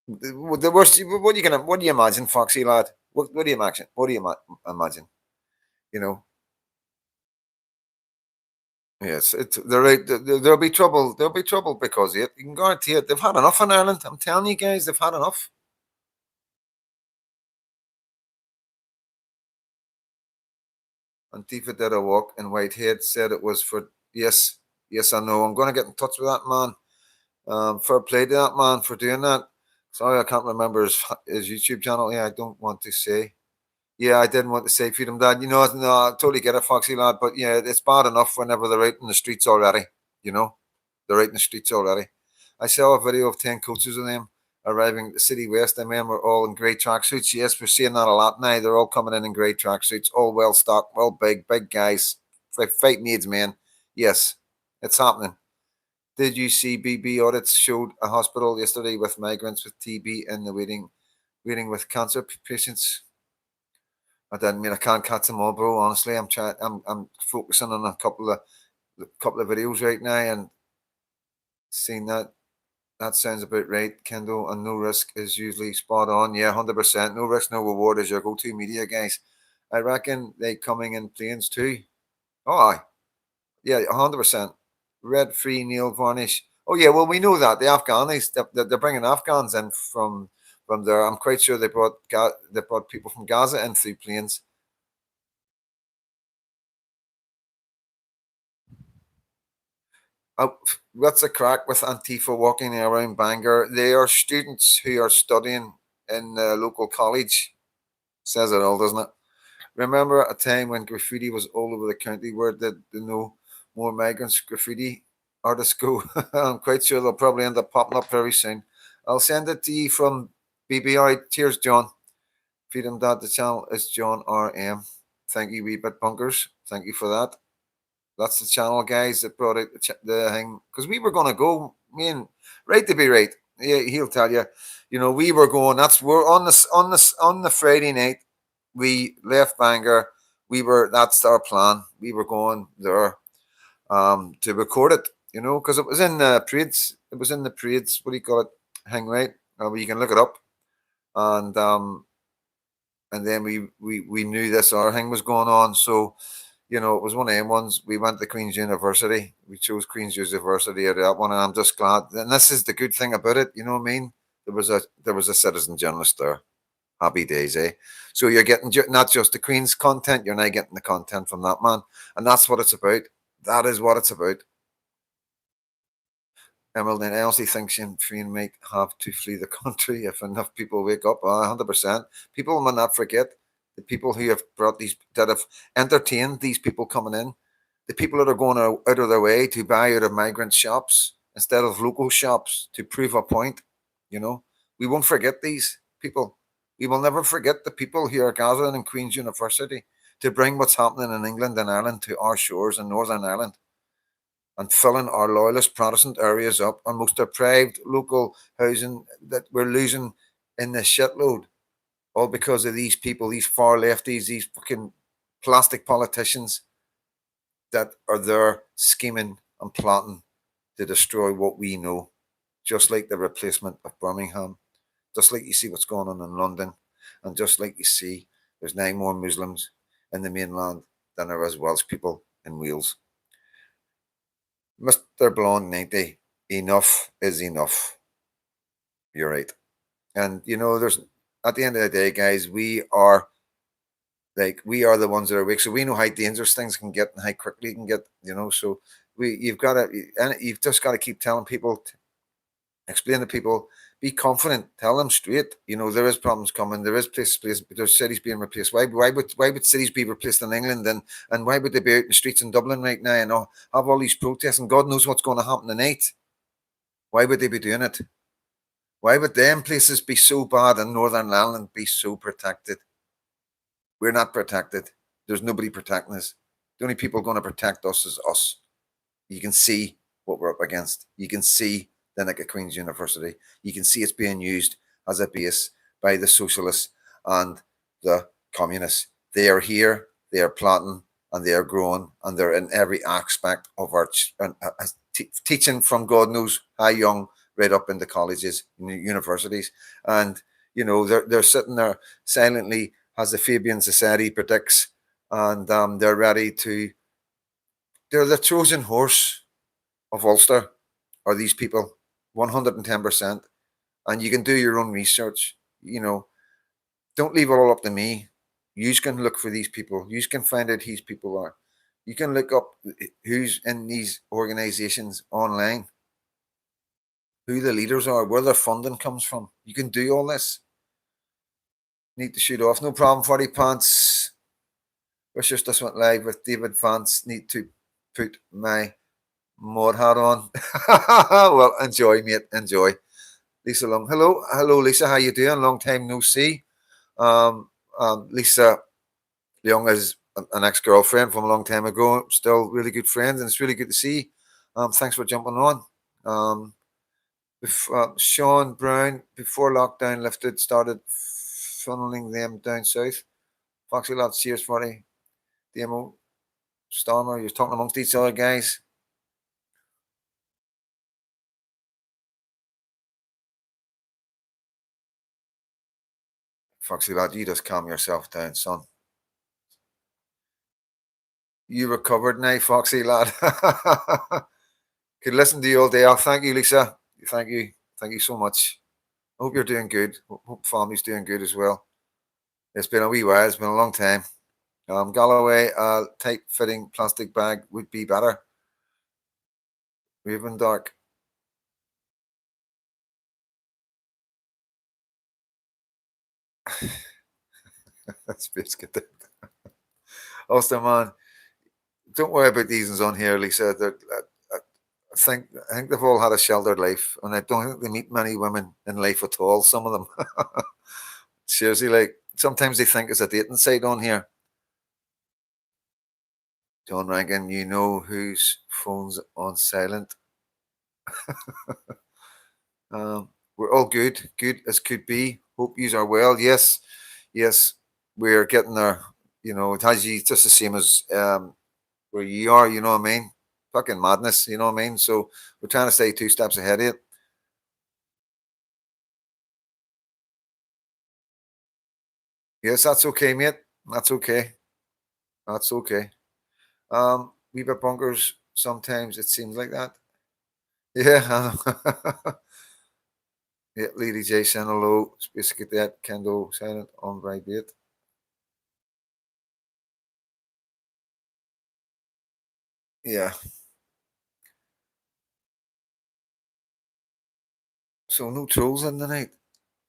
The worst. What do you imagine, Foxy lad? What do you imagine? What do you imagine? You know. Yes, there'll be trouble. There'll be trouble because of it. You can guarantee it. They've had enough in Ireland. I'm telling you guys, they've had enough. Antifa did a walk in Whitehead. Said it was for yes, yes. I know. I'm going to get in touch with that man. Fair play to that man for doing that. Sorry, I can't remember his YouTube channel. Yeah, I don't want to say. Yeah, I didn't want to say Freedom Dad. No, I totally get it, Foxy lad. But yeah, it's bad enough whenever they're out in the streets already. They're out in the streets already. I saw a video of 10 coaches of them arriving at the City West. I mean, we're all in grey tracksuits. Yes, we're seeing that a lot now. They're all coming in grey tracksuits, all well stocked, well big guys, fight needs men. Yes, it's happening. Did you see BB audits showed a hospital yesterday with migrants with TB in the waiting with cancer patients? I didn't mean I can't catch them all, bro. Honestly, I'm focusing on a couple of videos right now and seeing that. That sounds about right, Kendall. And no risk is usually spot on. Yeah, 100%. No risk, no reward is your go-to media, guys. I reckon they coming in planes too. Oh, aye. Yeah, 100%. Red free Neil Varnish. Oh yeah, well we know that the Afghanis they're bringing Afghans in from there. I'm quite sure they brought people from Gaza in through planes. What's the crack with Antifa walking around Bangor? They are students who are studying in the local college. Says it all, doesn't it? Remember a time when graffiti was all over the county? Where did no more migrants graffiti artists go? I'm quite sure they'll probably end up popping up very soon. I'll send it to you from BBI. Cheers, John. Freedom Dad, the channel is John RM. Thank you, wee bit bunkers. Thank you for that. That's the channel, guys, that brought out the thing. Because we were going to go, me and right to be right. Yeah, he'll tell you. We were going. We're on the Friday night. We left Bangor. That's our plan. We were going there to record it. Because it was in the parades. It was in the parades. What do you call it? Hang right. You can look it up. And then we knew this our thing was going on. So it was one of them ones. We went to Queen's University. We chose Queen's University at that one, and I'm just glad. And this is the good thing about it. You know what I mean? There was a citizen journalist there. Happy days, eh? So you're getting not just the Queen's content, you're now getting the content from that man, and that's what it's about. That is what it's about. Emerald, and I honestly think Sinn Féin might have to flee the country if enough people wake up. 100%. People will not forget the people who have that have entertained these people coming in, the people that are going out of their way to buy out of migrant shops instead of local shops to prove a point. We won't forget these people. We will never forget the people who are gathering in Queen's University to bring what's happening in England and Ireland to our shores in Northern Ireland and filling our loyalist Protestant areas up, our most deprived local housing that we're losing in the shitload, all because of these people, these far lefties, these fucking plastic politicians that are there scheming and plotting to destroy what we know, just like the replacement of Birmingham, just like you see what's going on in London, and just like you see there's 9 more Muslims in the mainland than there was Welsh people in Wales. Mr. Blonde 90, enough is enough. You're right. And there's at the end of the day, guys, we are the ones that are weak. So we know how dangerous things can get and how quickly you can get, so you've just got to keep telling people, explain to people, be confident, tell them straight. There is problems coming, there is places, but there's cities being replaced. Why would cities be replaced in England, and why would they be out in the streets in Dublin right now and have all these protests, and God knows what's going to happen tonight? Why would they be doing it? Why would them places be so bad and Northern Ireland be so protected? We're not protected. There's nobody protecting us. The only people going to protect us is us. You can see what we're up against. You can see the Nick of Queen's University. You can see it's being used as a base by the socialists and the communists. They are here, they are plotting, and they are growing, and they're in every aspect of our teaching from God knows how young, right up into colleges and universities. And, they're sitting there silently, as the Fabian Society predicts, and they're ready to. They're the Trojan horse of Ulster, are these people, 110%. And you can do your own research. Don't leave it all up to me. You can look for these people. You can find out who these people are. You can look up who's in these organizations online, who the leaders are, where their funding comes from. You can do all this. Need to shoot off. No problem, 40 pants. Wishers just went live with David Vance. Need to put my mod hat on. Well, enjoy, mate. Enjoy. Lisa Long. Hello, Lisa. How you doing? Long time no see. Lisa Young is an ex-girlfriend from a long time ago. Still really good friends, and it's really good to see. Thanks for jumping on. Sean Brown, before lockdown lifted, started funneling them down south. Foxy Lad, cheers for the DMO. Stormer, you're talking amongst each other, guys. Foxy Lad, you just calm yourself down, son. You recovered now, Foxy Lad. Could listen to you all day. Oh, thank you, Lisa. Thank you. Thank you so much. I hope you're doing good. Hope family's doing good as well. It's been a wee while. It's been a long time. Galloway, tight fitting plastic bag would be better. Raven Dark. That's basically it. Also, man, don't worry about these ones on here, Lisa. I think they've all had a sheltered life, and I don't think they meet many women in life at all. Some of them, seriously, like sometimes they think it's a dating site on here. John Rankin, you know whose phone's on silent. We're all good as could be. Hope you are well. Yes, we're getting there. It has you just the same as where you are. You know what I mean? Fucking madness. You know what I mean? So we're trying to stay 2 steps ahead of it. Yes, that's okay, mate. That's okay. That's okay. Wee bit bunkers. Sometimes it seems like that. Yeah. Yeah, Lady J saying hello. Space Cadet, Kendo silent on vibrate. Yeah. So no trolls in the night.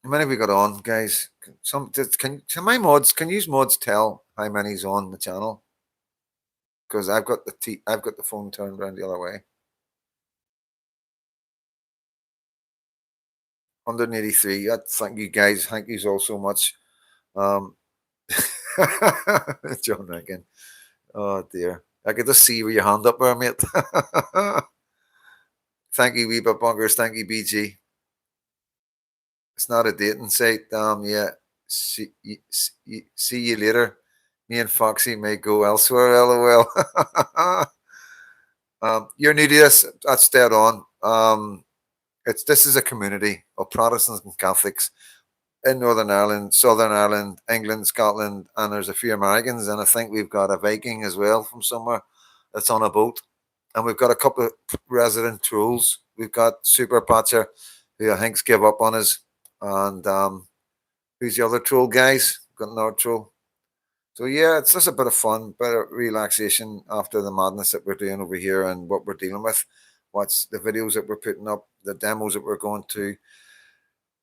How many have we got on, guys? Can my mods? Can you mods tell how many's on the channel? Because I've got the phone turned around the other way. 183. Thank you, guys. Thank you all so much. John Rankin. Oh dear. I could just see with your hand up there, mate. Thank you, Weebit Bunkers. Thank you, BG. It's not a dating site. Yeah. See you later. Me and Foxy may go elsewhere. LOL. You're new to this. That's dead on. This is a community of Protestants and Catholics. in Northern Ireland, Southern Ireland, England, Scotland, and there's a few Americans, and I think we've got a Viking as well from somewhere that's on a boat, and we've got a couple of resident trolls. We've got Super Patcher, who I think's give up on us, and who's the other troll guys? We've got another troll. So yeah, it's just a bit of fun, bit of relaxation after the madness that we're doing over here and what we're dealing with. What's the videos that we're putting up, the demos that we're going to,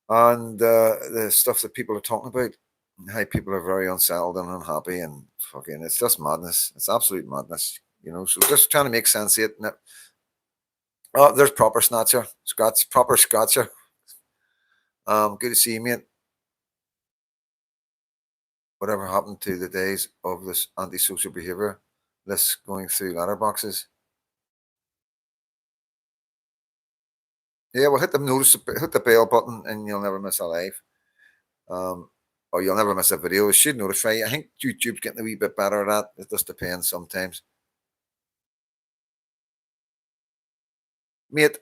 and the stuff that people are talking about. How people are very unsettled and unhappy, and fucking, it's just madness. It's absolute madness, you know. So just trying to make sense of it. Oh, there's proper snatcher, scratch, proper scratcher. Good to see you, mate. Whatever happened to the days of this antisocial behavior? This going through letterboxes. Yeah, well, hit the bell button, and you'll never miss a live. Or you'll never miss a video. It should notify you. I think YouTube's getting a wee bit better at that. It just depends sometimes. Mate,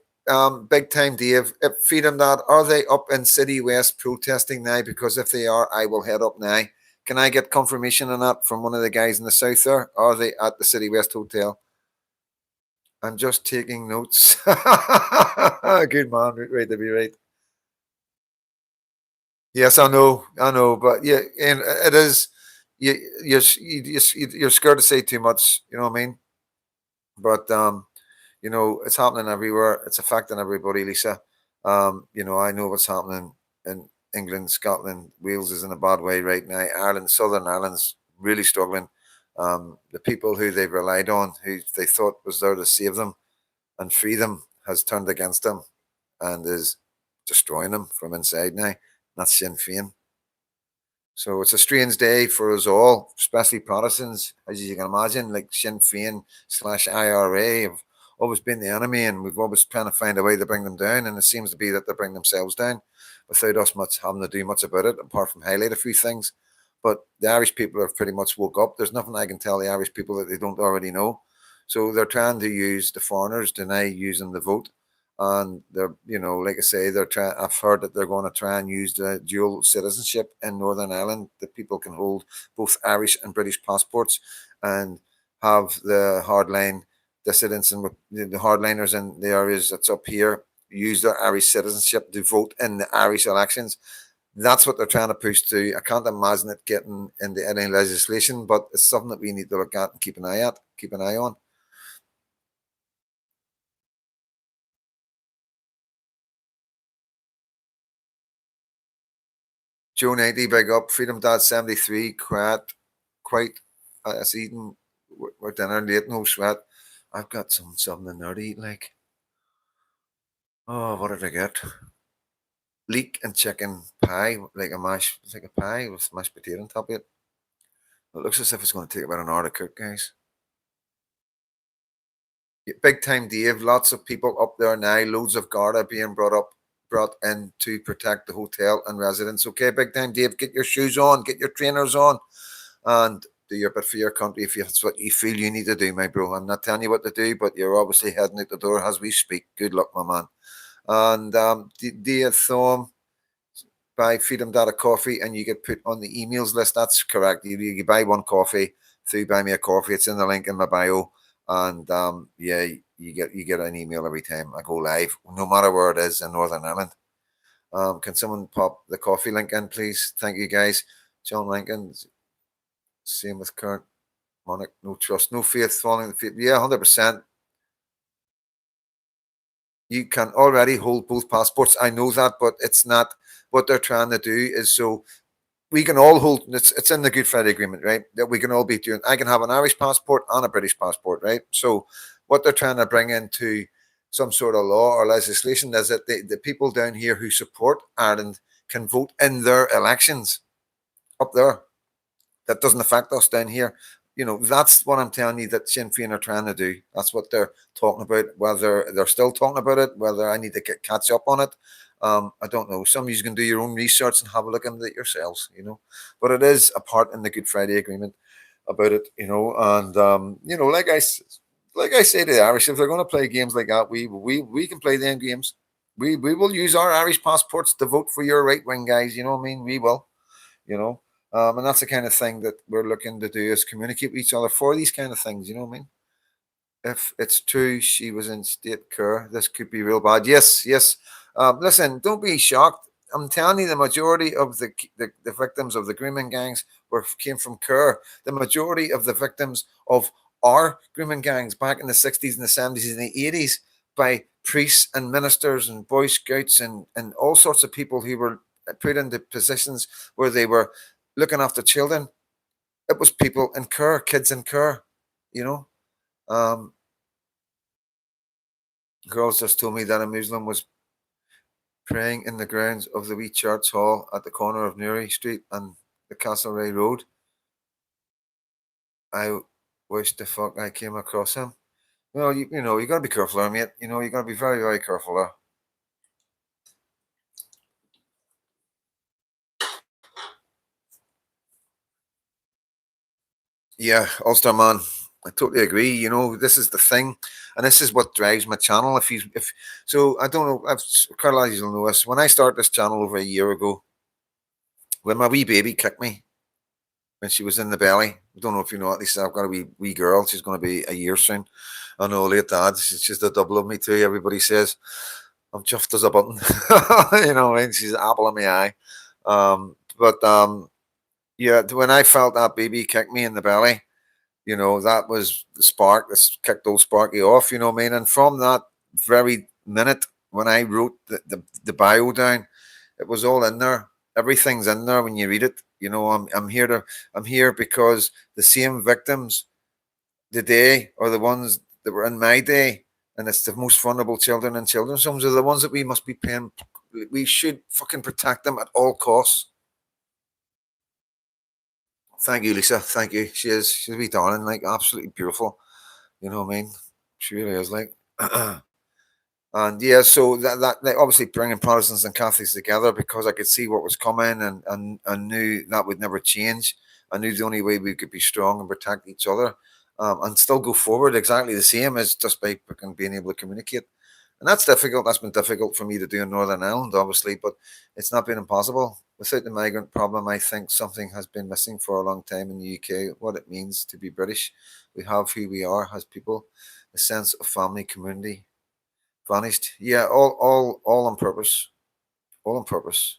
big time Dave. If Freedom Dad, are they up in City West protesting now? Because if they are, I will head up now. Can I get confirmation on that from one of the guys in the south there? Are they at the City West Hotel? I'm just taking notes. Good man, right to be right. Yes, I know, but yeah, and it is. You're scared to say too much. You know what I mean? But you know, it's happening everywhere. It's affecting everybody, Lisa. You know, I know what's happening in England, Scotland, Wales is in a bad way right now. Ireland, Southern Ireland's really struggling. The people who they've relied on, who they thought was there to save them and free them, has turned against them and is destroying them from inside now. That's Sinn Féin. So it's a strange day for us all, especially Protestants, as you can imagine. Like Sinn Féin slash IRA have always been the enemy, and we've always trying to find a way to bring them down. And it seems to be that they bring themselves down without us much having to do much about it, apart from highlight a few things. But the Irish people have pretty much woke up. There's nothing I can tell the Irish people that they don't already know. So they're trying to use the foreigners, deny using the vote, and they're, you know, like I say, they're trying. I've heard that they're going to try and use the dual citizenship in Northern Ireland, that people can hold both Irish and British passports and have the hardline dissidents and the hardliners in the areas that's up here use their Irish citizenship to vote in the Irish elections. That's what they're trying to push through. I can't imagine it getting into any legislation, but it's something that we need to look at and keep an eye on. Joe 90, big up. Freedom Dad 73, quite. It's eating. We're dinner late, no sweat. I've got something in there to eat, like. Oh, what did I get? Leek and chicken pie, like a pie with mashed potato on top of it. It looks as if it's going to take about an hour to cook, guys. Yeah, big time Dave, lots of people up there now, loads of Garda being brought in to protect the hotel and residents. Okay, big time Dave, get your shoes on, get your trainers on, and do your bit for your country if that's what you feel you need to do, my bro. I'm not telling you what to do, but you're obviously heading out the door as we speak. Good luck, my man. And Dia Thom, buy Freedom Data coffee and you get put on the emails list. That's correct. You buy one coffee through Buy Me a Coffee. It's in the link in my bio. And yeah, you get an email every time I go live, no matter where it is in Northern Ireland. Can someone pop the coffee link in, please? Thank you, guys. John Lincoln, same with Kurt. Monic, no trust, no faith, falling. Yeah, 100%. You can already hold both passports. I know that, but it's not what they're trying to do. Is so we can all hold. It's in the Good Friday Agreement, right? That we can all be doing. I can have an Irish passport and a British passport, right? So what they're trying to bring into some sort of law or legislation is that the people down here who support Ireland can vote in their elections up there. That doesn't affect us down here. You know, that's what I'm telling you that Sinn Féin are trying to do. That's what they're talking about. Whether they're still talking about it, whether I need to catch up on it, I don't know. Some of you can do your own research and have a look into it yourselves, you know. But it is a part in the Good Friday Agreement about it, you know. And you know, like I say to the Irish, if they're going to play games like that, we can play them games. We will use our Irish passports to vote for your right wing guys. You know what I mean? We will. You know, and that's the kind of thing that we're looking to do is communicate with each other for these kind of things. You know what I mean? If it's true she was in state care, this could be real bad. Yes, yes. Listen, don't be shocked. I'm telling you, the majority of the victims of the grooming gangs came from Kerr. The majority of the victims of our grooming gangs back in the 60s and the 70s and the 80s by priests and ministers and Boy Scouts and all sorts of people who were put into positions where they were looking after children. It was people in Kerr, kids in Kerr, you know. Um, Girls just told me that a Muslim was praying in the grounds of the wee church hall at the corner of Newry Street and the Castlereagh Road. I wish the fuck I came across him. Well, you know, you gotta be careful there, mate. You know, you gotta be very, very careful there. Yeah, Ulster man. I totally agree. You know, this is the thing, and this is what drives my channel. If so, I don't know. I've Carlisle will know this. When I started this channel over a year ago, when my wee baby kicked me, when she was in the belly. I don't know if you know, at least I've got a wee girl. She's going to be a year soon. I know, late dad. She's just a double of me too. Everybody says I'm chuffed as a button. You know, and she's an apple in my eye. But yeah, when I felt that baby kick me in the belly, you know, that was the spark. This kicked old Sparky off. You know what I mean? And from that very minute when I wrote the bio down, it was all in there. Everything's in there when you read it. You know, I'm here because the same victims today are the ones that were in my day, and it's the most vulnerable children in children's homes are the ones that we must be paying. We should fucking protect them at all costs. Thank you, Lisa. Thank you. She's a wee darling, like absolutely beautiful. You know what I mean? She really is like. And yeah, so that like, obviously bringing Protestants and Catholics together because I could see what was coming and knew that would never change. I knew the only way we could be strong and protect each other and still go forward exactly the same as just by being able to communicate. And that's difficult. That's been difficult for me to do in Northern Ireland, obviously, but it's not been impossible. Without the migrant problem, I think something has been missing for a long time in the UK. What it means to be British, we have who we are as people, a sense of family, community, vanished. Yeah, all on purpose. All on purpose.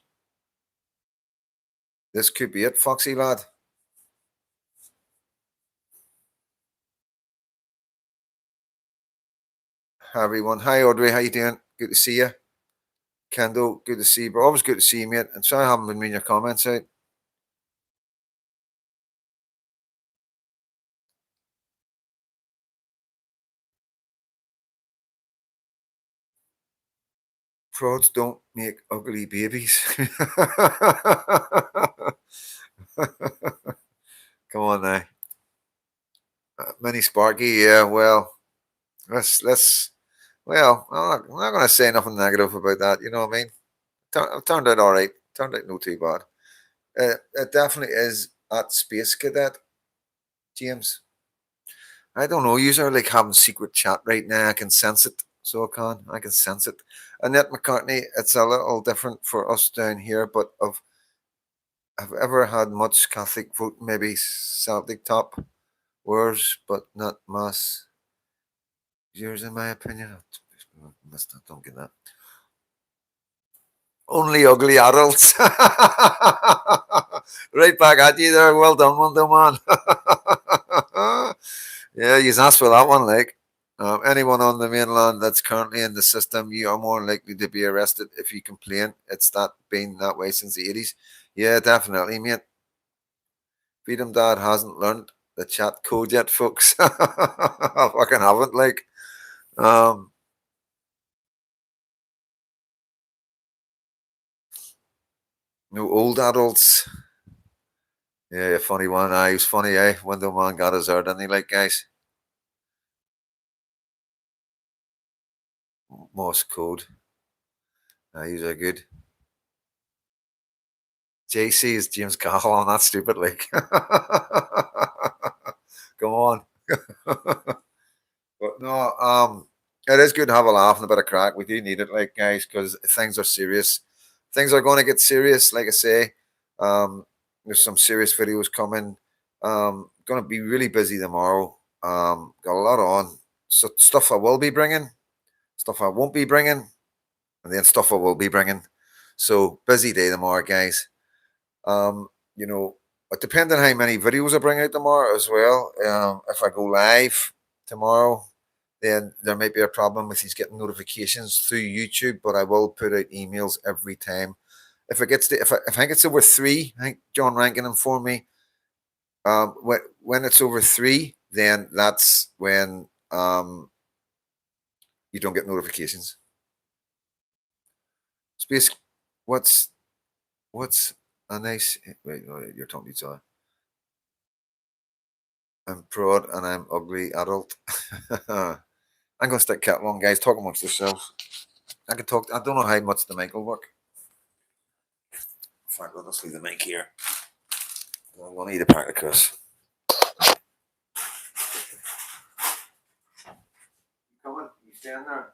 This could be it, Foxy lad. Hi everyone. Hi Audrey, how you doing? Good to see you. Kendall, good to see you, bro. Always good to see you, mate. And sorry I haven't been reading your comments out. Frauds don't make ugly babies. Come on now. Mini Sparky, yeah, well, let's well, I'm not gonna say nothing negative about that, you know what I mean? Turned out all right. Turned out no too bad. It definitely is at Space Cadet, James. I don't know. You are like having secret chat right now. I can sense it. So I can sense it. Annette McCartney, it's a little different for us down here, but I've ever had much Catholic vote, maybe Celtic top words, but not mass. Yours, in my opinion. Don't get that. Only ugly adults. Right back at you there. Well done, Wonder Man. Yeah, you asked for that one, like. Anyone on the mainland that's currently in the system, you are more likely to be arrested if you complain. It's that been that way since the 80s. Yeah, definitely, mate. Freedom Dad hasn't learned the chat code yet, folks. I fucking haven't, like. Um, no old adults. Yeah, funny one. He was funny, eh? Window Man got his ear, didn't he, like, guys? Morse code. He's a good. JC is James Cahill. I'm not stupid, like. Go on. But no, it is good to have a laugh and a bit of crack. We do need it, like guys, because things are serious. Things are going to get serious. Like I say, there's some serious videos coming. Going to be really busy tomorrow. Got a lot on. So stuff I will be bringing, stuff I won't be bringing, and then stuff I will be bringing. So busy day tomorrow, guys. Um, you know, it depends on how many videos I bring out tomorrow as well. If I go live tomorrow, then there might be a problem with these getting notifications through YouTube. But I will put out emails every time. If it gets to, if I think it's over three, I think John Rankin informed me. When it's over three, then that's when you don't get notifications. Space, what's a nice? Wait, no, you're talking to each other. I'm proud and I'm ugly adult. I'm gonna stick cat long, guys. Talk amongst yourselves. I can talk. I don't know how much the mic will work. Fuck, I'll just leave the mic here. I'm gonna eat a pack of crisps. You coming? You staying there?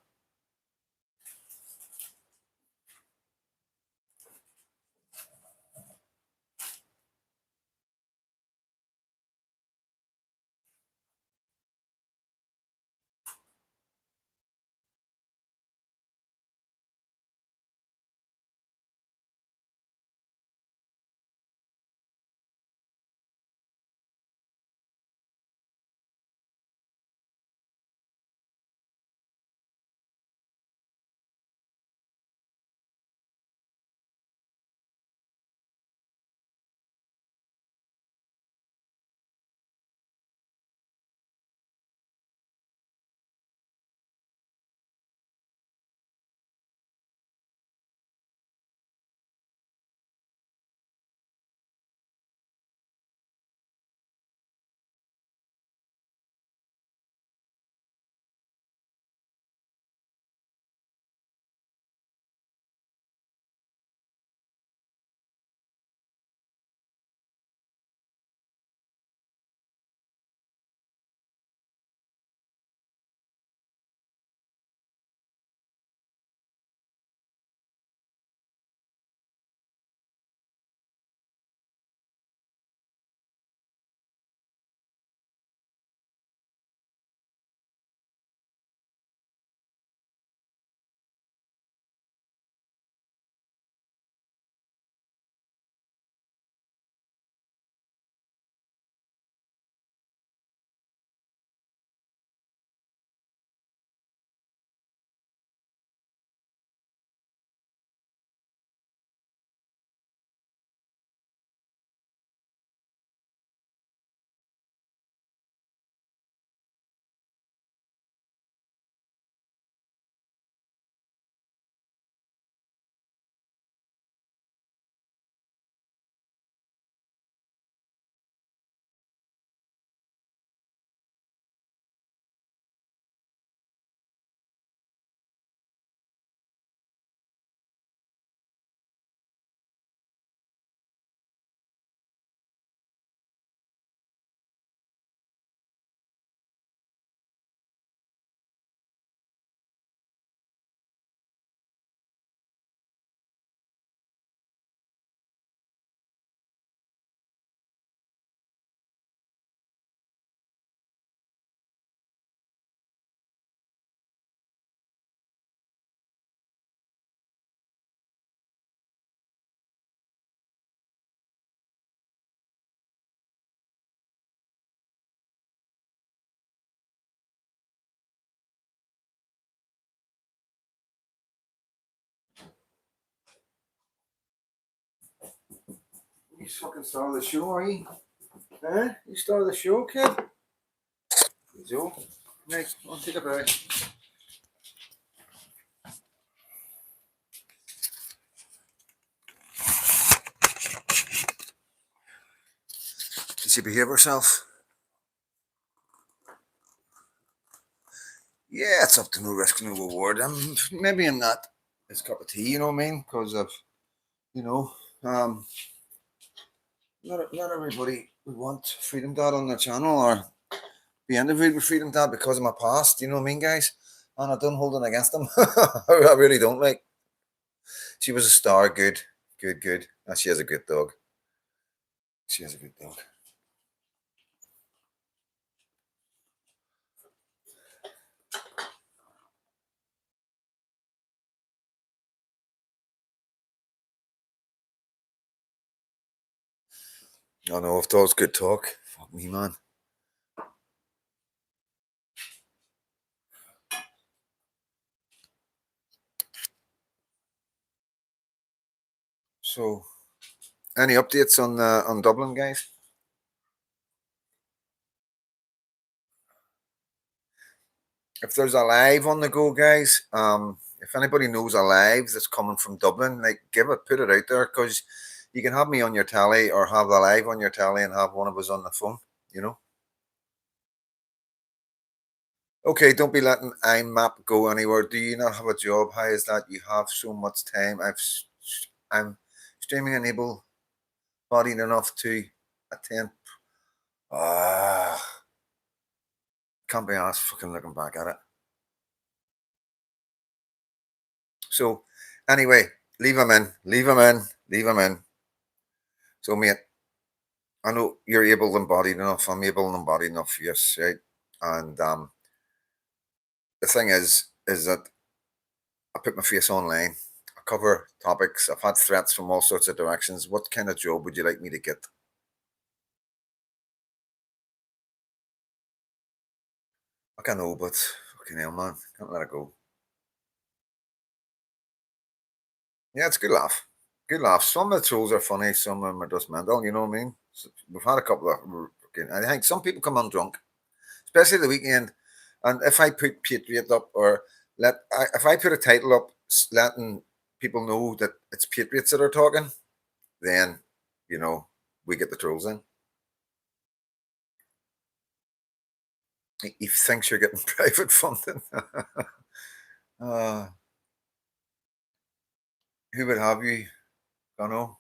You fucking star of the show, are you? Huh? You star of the show, kid? Joe. Right, I'll take a break. Did she behave herself? Yeah, it's up to no risk, no reward. Maybe I'm not his cup of tea, you know what I mean? Because of, you know, not everybody would want Freedom Dad on their channel or be interviewed with Freedom Dad because of my past, you know what I mean, guys? and I don't hold it against them. I really don't. Like, she was a star. Good, good, good. And she has a good dog. She has a good dog. I know if dogs could talk, fuck me, man. So, any updates on Dublin, guys? If there's a live on the go, guys, if anybody knows a live that's coming from Dublin, like put it out there, because you can have me on your tally or have the live on your tally and have one of us on the phone. You know. Okay, don't be letting IMAP go anywhere. Do you not have a job? How is that? You have so much time. I'm streaming unable, bodied enough to attend. Ah, can't be asked fucking looking back at it. So, anyway, leave him in, leave him in, leave him in. So, mate, I know you're able and bodied enough. I'm able and bodied enough. Yes, right. And the thing is that I put my face online. I cover topics. I've had threats from all sorts of directions. What kind of job would you like me to get? I know, but fucking hell, man, can't let it go. Yeah, it's a good laugh. Good laugh. Some of the trolls are funny. Some of them are just mental. You know what I mean? So we've had a couple of. I think some people come on drunk, especially the weekend. And if I put Patriot up or if I put a title up letting people know that it's Patriots that are talking, then you know we get the trolls in. He thinks you're getting private funding. uh, who would have you? Don't know.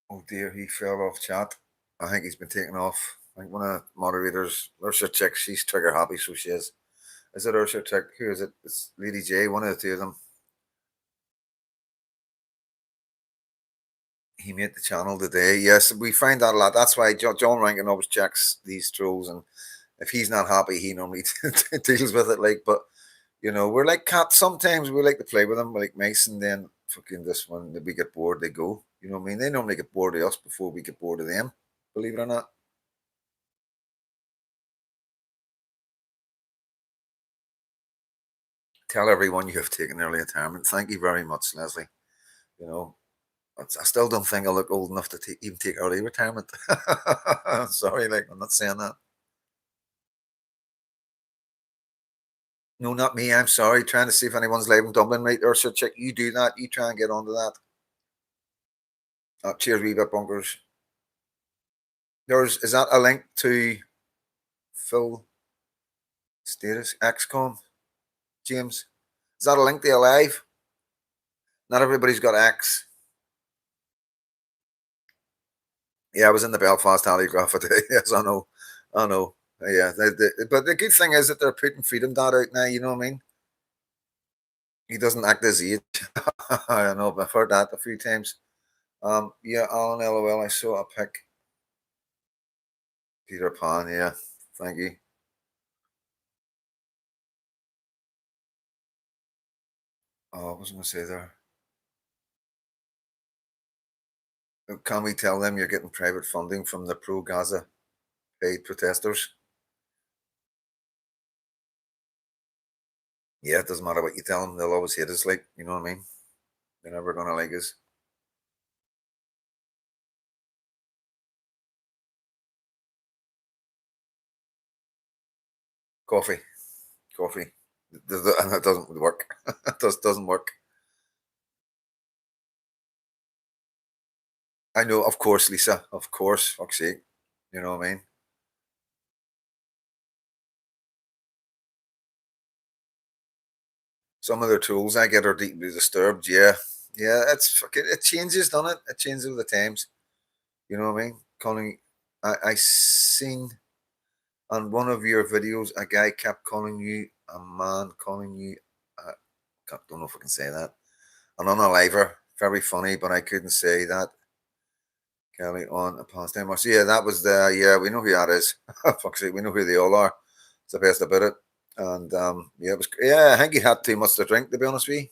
Oh dear, he fell off chat. I think he's been taken off. I think one of the moderators, Ursula Chick, she's trigger happy, so she is. Is it Ursula Chick? Who is it? It's Lady J, one of the two of them. He made the channel today. Yes, we find that a lot. That's why John Rankin always checks these trolls, and if he's not happy, he normally deals with it. Like, but you know, we're like cats. Sometimes we like to play with them, like Mason. Then fucking this one, if we get bored, they go. You know what I mean? They normally get bored of us before we get bored of them. Believe it or not. Tell everyone you have taken early retirement. Thank you very much, Leslie. You know, I still don't think I look old enough to even take early retirement. Sorry, like I'm not saying that. No, not me. I'm sorry. Trying to see if anyone's live in Dublin, mate. Or should check. You do that. You try and get onto that. Cheers, wee bit bunkers. Is that a link to Phil status XCOM? James, is that a link to Alive? Not everybody's got X. Yeah, I was in the Belfast Telegraph today. Yes, I know. I know. Yeah, but the good thing is that they're putting Freedom Dad out now. You know what I mean? He doesn't act his age. I know. I've heard that a few times. Yeah, Alan LOL. I saw a pic. Peter Pan. Yeah, thank you. Oh, I was going to say there. Can we tell them you're getting private funding from the pro Gaza paid protesters? Yeah, it doesn't matter what you tell them. They'll always hate us. Like, you know what I mean? They're never going to like us. Coffee. Coffee. And it doesn't work. It doesn't work. I know, of course, Lisa. Of course, fuck's sake. You know what I mean? Some of the tools I get are deeply disturbed. Yeah. Yeah, it's fucking, it changes, doesn't it? It changes with the times. You know what I mean? calling. I seen on one of your videos a guy kept calling you a man, calling you. I don't know if I can say that. An unaliver. Very funny, but I couldn't say that. Kelly on a past time. So yeah, that was the yeah. We know who that is. Fuck's sake, we know who they all are. It's the best about it. And yeah, it was. Yeah, I think he had too much to drink. To be honest with you,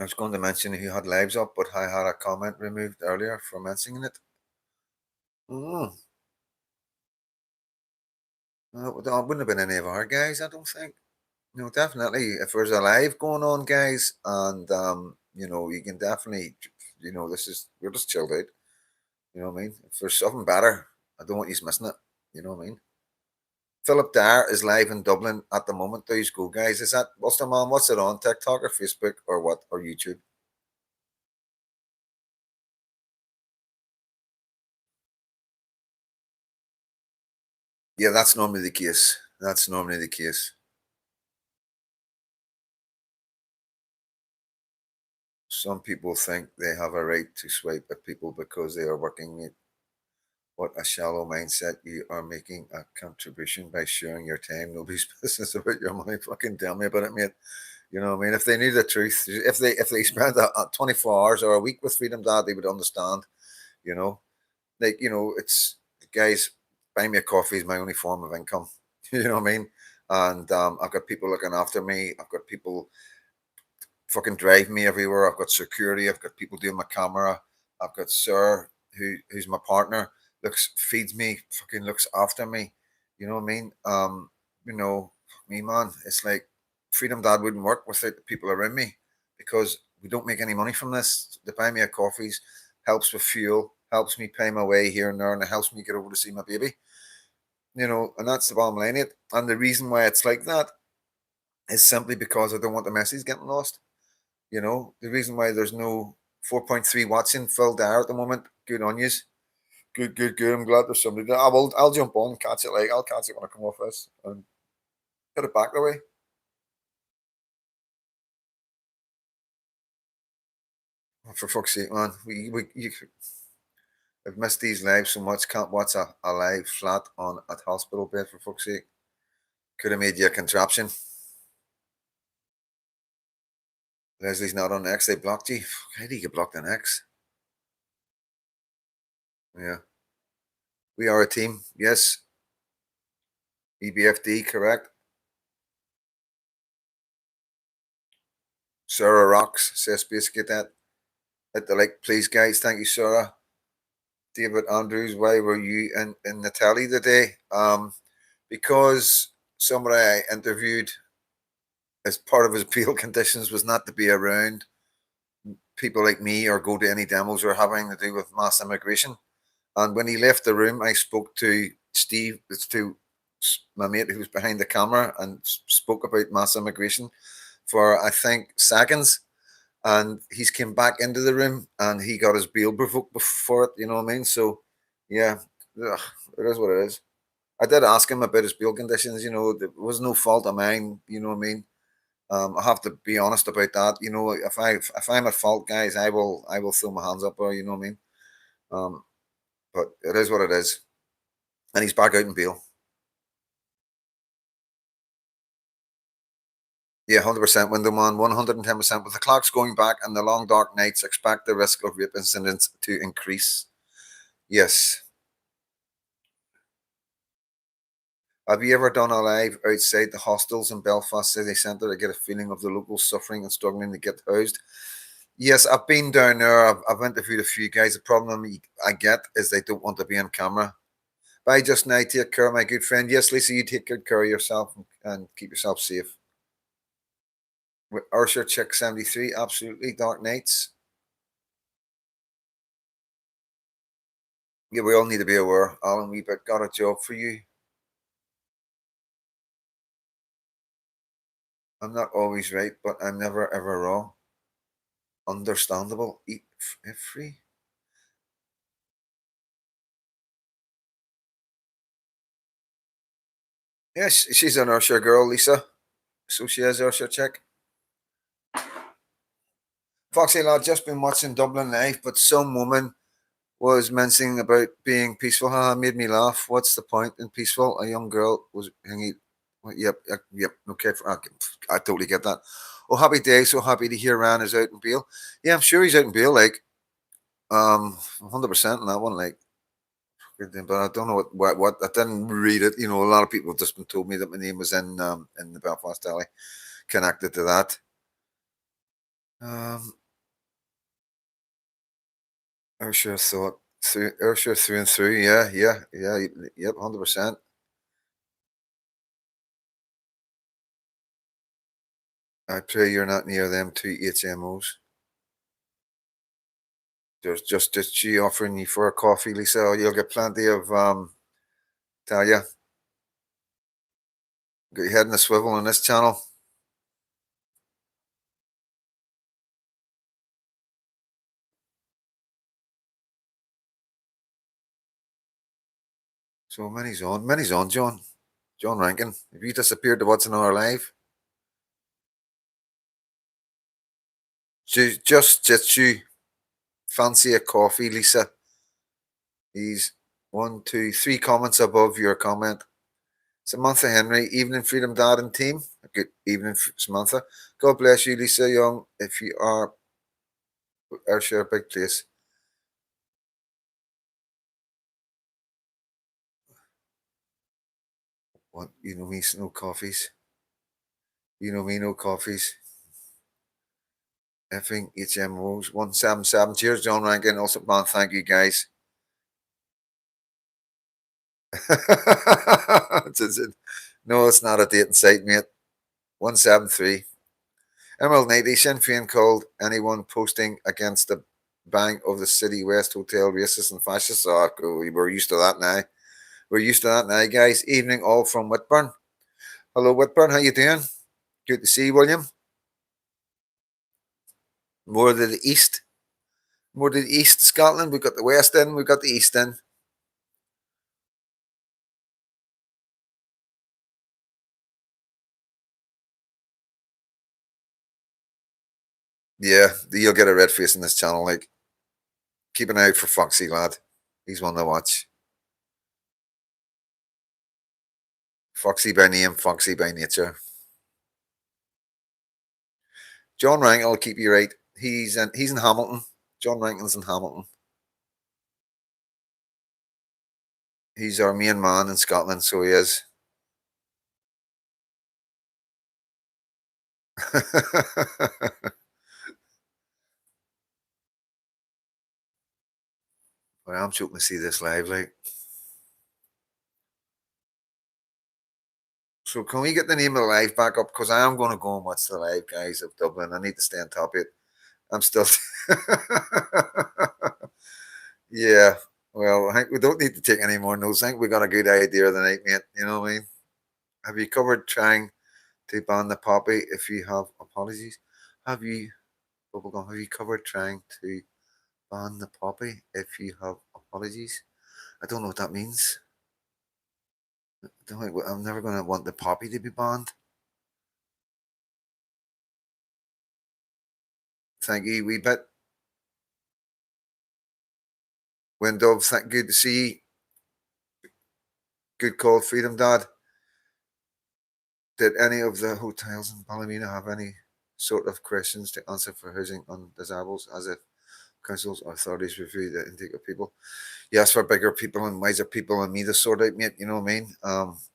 I was going to mention he had lives up, but I had a comment removed earlier for mentioning it. Mm. It wouldn't have been any of our guys, I don't think. No, definitely. If there's a live going on, guys, and you can definitely, this is we're just chilled out. You know what I mean? If there's something better, I don't want you missing it. You know what I mean? Philip Dare is live in Dublin at the moment. Those go, guys. Is that what's the man? What's it on TikTok or Facebook or what or YouTube? Yeah, that's normally the case. That's normally the case. Some people think they have a right to swipe at people because they are working it. What a shallow mindset. You are making a contribution by sharing your time. Nobody's business about your money. Fucking tell me about it, mate. You know what I mean? If they knew the truth, if they spent 24 hours or a week with Freedom Dad, they would understand. You know, it's guys. Buy me a coffee is my only form of income. You know what I mean? And I've got people looking after me. I've got people fucking drive me everywhere. I've got security. I've got people doing my camera. I've got Sir, who's my partner, feeds me, fucking looks after me. You know what I mean? Me man, it's like Freedom Dad wouldn't work without the people around me because we don't make any money from this. They buy me a coffees, helps with fuel, helps me pay my way here and there, and it helps me get over to see my baby. And that's the bottom line. And the reason why it's like that is simply because I don't want the message getting lost. The reason why there's no 4.3 watts in Phil Dare at the moment. Good on yous. Good, good, good. I'm glad there's somebody there. I'll jump on and catch it. I'll catch it when I come off this and get it back the way. For fuck's sake, man. I've missed these lives so much. Can't watch a live flat on a hospital bed for fuck's sake. Could have made you a contraption. Leslie's not on X. They blocked you. How do you get blocked on X? Yeah. We are a team. Yes. EBFD, correct. Sarah Rocks says basically that. Hit the like, please, guys. Thank you, Sarah. David Andrews, why were you in Natalie today? Because somebody I interviewed as part of his appeal conditions was not to be around people like me or go to any demos or having to do with mass immigration. And when he left the room, I spoke to Steve, it's to my mate who was behind the camera, and spoke about mass immigration for I think seconds. And he's came back into the room and he got his bail revoked for it. You know what I mean? So, yeah, it is what it is. I did ask him about his bail conditions. There was no fault of mine. You know what I mean? I have to be honest about that. If I'm at fault, guys, I will throw my hands up. Or you know what I mean? Um, but it is what it is, and he's back out in bail. Yeah, 100% window man, 110%. With the clocks going back and the long dark nights, expect the risk of rape incidents to increase. Yes. Have you ever done a live outside the hostels in Belfast City Centre to get a feeling of the locals suffering and struggling to get housed? Yes, I've been down there. I've interviewed a few guys. The problem I get is they don't want to be on camera. Bye just now. Take care, my good friend. Yes, Lisa, you take good care of yourself and keep yourself safe. With Ursher Chick 73, absolutely. Dark Nights. Yeah, we all need to be aware. Alan, we got a job for you. I'm not always right, but I'm never ever wrong. Understandable. Eat free. Yes, she's an Ursher girl, Lisa. So she is Ursher Chick. Foxy lad, just been watching Dublin Live, but some woman was mentioning about being peaceful. Haha, made me laugh. What's the point in peaceful? A young girl was hanging. Yep. Okay, I totally get that. Oh, happy day! So happy to hear Ryan is out in bail. Yeah, I'm sure he's out in bail. Like, 100% on that one. Like, but I don't know what I didn't read it. You know, a lot of people have just been told me that my name was in the Belfast Alley, connected to that. Ursula thought Ursula through and through. Yep, 100%. I pray you're not near them two HMOs. There's just she offering you for a coffee, Lisa. Oh, you'll get plenty of tell you. Got your head in a swivel on this channel. So many's on, John. John Rankin. Have you disappeared to what's in our life? Just you fancy a coffee, Lisa. He's 1, 2, 3 comments above your comment. Samantha Henry, evening Freedom Dad and team. Good evening, Samantha. God bless you, Lisa Young. If you are share a big place. What you know me, no coffees. You know me, no coffees. Effing HMOs 177. Cheers, John Rankin. Also, man, thank you guys. No, it's not a dating site, mate. 173. Emerald 90 Sinn Féin called anyone posting against the bang of the City West Hotel racist and fascist. Oh, we're used to that now. We're used to that now, guys. Evening all from Whitburn. Hello, Whitburn. How you doing? Good to see you, William. More to the east. More to the east of Scotland. We've got the west end. We've got the east end. Yeah, you'll get a red face in this channel. Like, keep an eye out for Foxy, lad. He's one to watch. Foxy by name, Foxy by nature. John Rankin will keep you right. He's in Hamilton. John Rankin's in Hamilton. He's our main man in Scotland, so he is. Well, I'm joking to see this live, like. So can we get the name of the live back up? Because I am going to go and watch the live, guys, of Dublin. I need to stay on top of it. I'm still. Yeah. Well, I think we don't need to take any more notes. I think we got a good idea of the night, mate. You know what I mean? Have you covered trying to ban the poppy if you have apologies? Have you, Bubblegum, have you covered trying to ban the poppy if you have apologies? I don't know what that means. I'm never going to want the poppy to be banned. Thank you, wee bit. Window, good to see you. Good call, Freedom Dad. Did any of the hotels in Ballymena have any sort of questions to answer for housing undesirables as if councils or authorities review the intake of people? Yes, for bigger people and wiser people and me to sort out, mate. You know what I mean?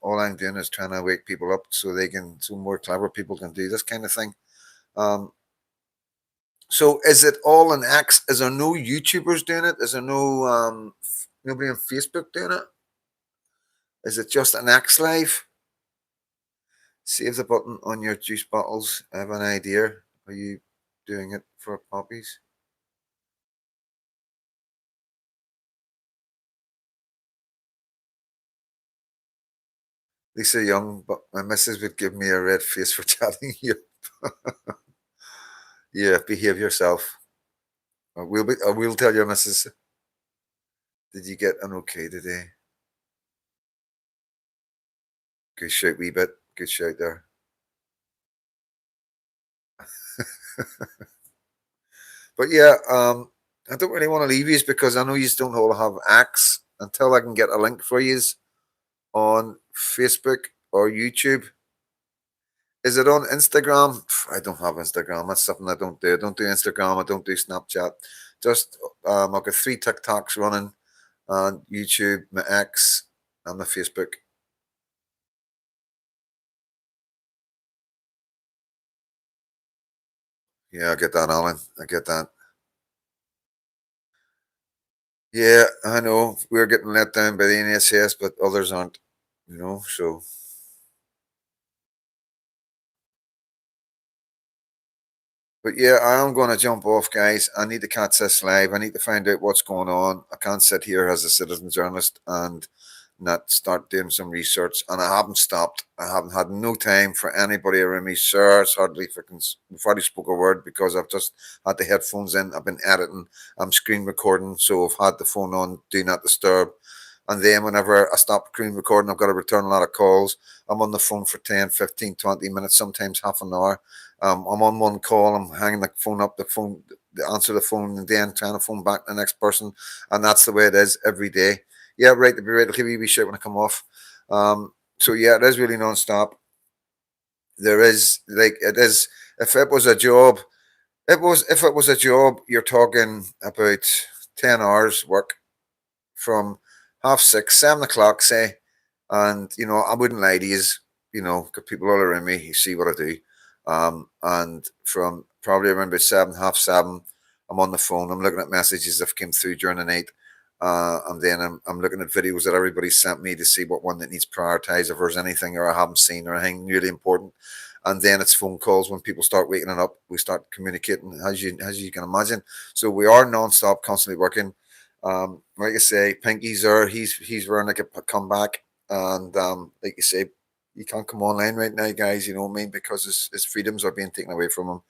All I'm doing is trying to wake people up so more clever people can do this kind of thing. So is it all an X? Is there no YouTubers doing it? Is there nobody on Facebook doing it? Is it just an X live? Save the button on your juice bottles. I have an idea. Are you doing it for poppies? Lisa Young, but my missus would give me a red face for chatting you. Yeah, behave yourself. I will tell your missus. Did you get an okay today? Good shout, wee bit. Good shout there. But yeah, I don't really want to leave you because I know you don't all have acts until I can get a link for you on Facebook or YouTube. Is it on Instagram? I don't have Instagram. That's something I don't do. I don't do Instagram. I don't do Snapchat. Just I've got 3 TikToks running on YouTube, my X, and my Facebook. Yeah, I get that, Alan. I get that. Yeah, I know. We're getting let down by the NHS, but others aren't. So but yeah, I am going to jump off, guys. I need to catch this live. I need to find out what's going on. I can't sit here as a citizen journalist and not start doing some research. And I haven't stopped. I haven't had no time for anybody around me. Sir, it's hardly freaking, I've hardly spoke a word because I've just had the headphones in. I've been editing. I'm screen recording. So I've had the phone on, do not disturb. And then whenever I stop screen recording, I've got to return a lot of calls. I'm on the phone for 10, 15, 20 minutes, sometimes half an hour. I'm on one call, I'm hanging the phone up, the phone, answer the phone, and then trying to phone back the next person. And that's the way it is every day. Yeah, right, to be right. I'll give you a shit when I come off. So yeah, it is really non-stop. There is like it is. If it was a job, if it was a job, you're talking about 10 hours work from half six, 7 o'clock, say, and I wouldn't lie to you, because people all around me, you see what I do, and from probably around about seven, half seven, I'm on the phone, I'm looking at messages that came through during the night, and then I'm looking at videos that everybody sent me to see what one that needs prioritized, if there's anything or I haven't seen or anything really important. And then it's phone calls when people start waking up. We start communicating, as you can imagine. So we are non-stop, constantly working. Like I say, Pinky's there. He's wearing like a comeback, and like you say, he can't come online right now, guys. You know what I mean? Because his freedoms are being taken away from him,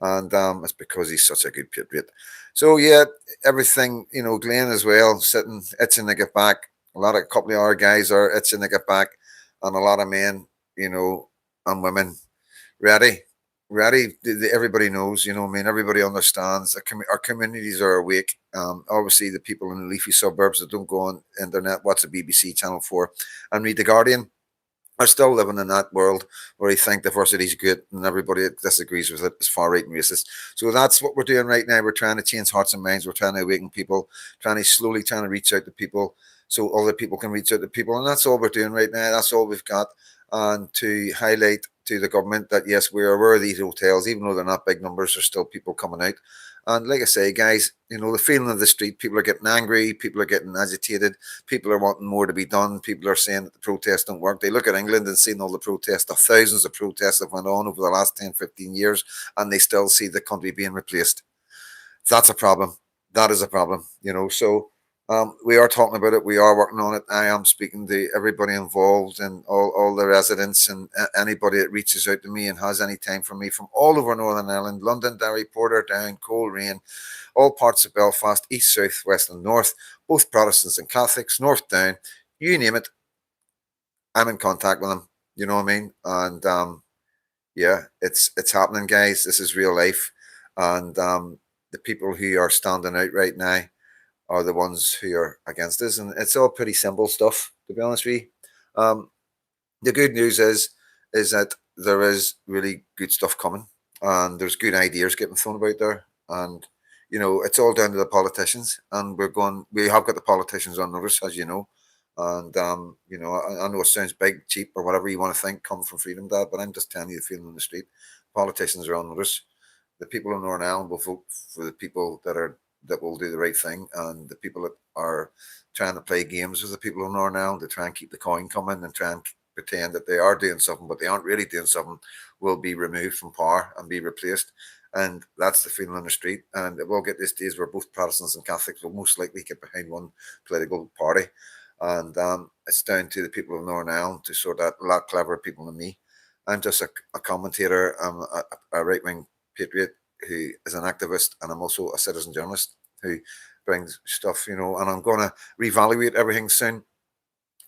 and it's because he's such a good patriot. So yeah, everything, Glenn as well, sitting itching to get back. A couple of our guys are itching to get back, and a lot of men, and women ready. Ready. Everybody knows, what I mean, everybody understands. Our communities are awake. Obviously, the people in the leafy suburbs that don't go on internet, watch the BBC Channel 4, and read The Guardian are still living in that world where they think diversity is good and everybody that disagrees with it is far right and racist. So that's what we're doing right now. We're trying to change hearts and minds. We're trying to awaken people, trying to reach out to people so other people can reach out to people. And that's all we're doing right now. That's all we've got. And to highlight to the government that, yes, we're aware of these hotels, even though they're not big numbers, there's still people coming out. And like I say, guys, the feeling of the street, people are getting angry, people are getting agitated, people are wanting more to be done, people are saying that the protests don't work. They look at England and see all the protests, the thousands of protests that went on over the last 10, 15 years, and they still see the country being replaced. That's a problem. That is a problem, So we are talking about it. We are working on it. I am speaking to everybody involved and all the residents and anybody that reaches out to me and has any time for me from all over Northern Ireland, London, Derry, Portadown, Coleraine, all parts of Belfast, east, south, west, and north, both Protestants and Catholics, north, down, you name it. I'm in contact with them. You know what I mean? And yeah, it's happening, guys. This is real life, and the people who are standing out right now are the ones who are against us, and it's all pretty simple stuff, to be honest with you. The good news is that there is really good stuff coming, and there's good ideas getting thrown about there, and it's all down to the politicians, and we have got the politicians on notice, as you know. And I know it sounds big, cheap, or whatever you want to think, coming from Freedom Dad, but I'm just telling you the feeling on the street. Politicians are on notice. The people in Northern Ireland will vote for the people that will do the right thing, and the people that are trying to play games with the people in Northern Ireland to try and keep the coin coming and try and pretend that they are doing something, but they aren't really doing something, will be removed from power and be replaced. And that's the feeling on the street. And it will get these days where both Protestants and Catholics will most likely get behind one political party. And it's down to the people of Northern Ireland to sort out a lot cleverer people than me. I'm just a commentator. I'm a right wing patriot who is an activist, and I'm also a citizen journalist who brings stuff, and I'm going to reevaluate everything soon.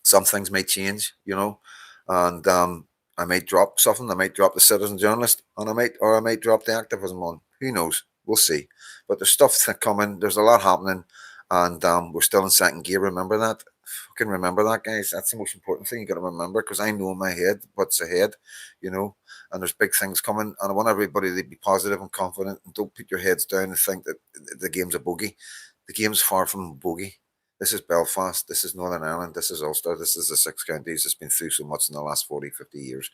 Some things may change, and I might drop something. I might drop the citizen journalist, and I might drop the activism on. Who knows? We'll see. But there's stuff coming. There's a lot happening, and we're still in second gear. Remember that. Fucking remember that, guys. That's the most important thing you got to remember, because I know in my head what's ahead, you know. And there's big things coming, and I want everybody to be positive and confident, and don't put your heads down and think that the game's a bogey. The game's far from a bogey. This is Belfast. This is Northern Ireland. This is Ulster. This is the six counties that's been through so much in the last 40, 50 years.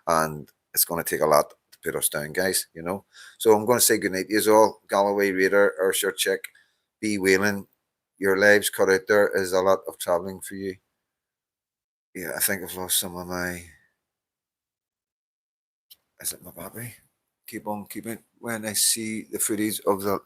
And it's going to take a lot to put us down, guys, you know. So I'm going to say goodnight to you all. Galloway, Raider, Ayrshire, Chick, B. Whelan. Your lives cut out. There is a lot of travelling for you. Yeah, I think I've lost some of my... Is it my battery? Keep on keeping. When I see the footage of the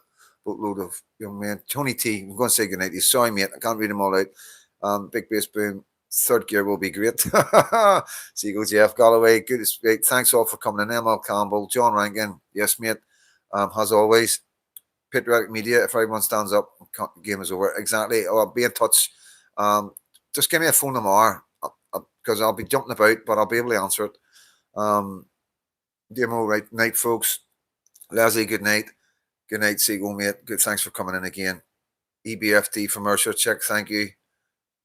boatload of young men. Tony T, I'm going to say goodnight to you. Sorry, mate, I can't read them all out. Big Bass Boom, third gear will be great. See you go, Jeff Galloway. Good to speak. Thanks all for coming in. ML Campbell, John Rankin. Yes, mate. As always, Patriotic Media, if everyone stands up, game is over. Exactly. I'll be in touch. Just give me a phone tomorrow, because I'll be jumping about, but I'll be able to answer it. Demo, right night, folks. Leslie, good night. Good night, Seagull, mate. Good, thanks for coming in again. EBFD from Ayrshire, Check, thank you.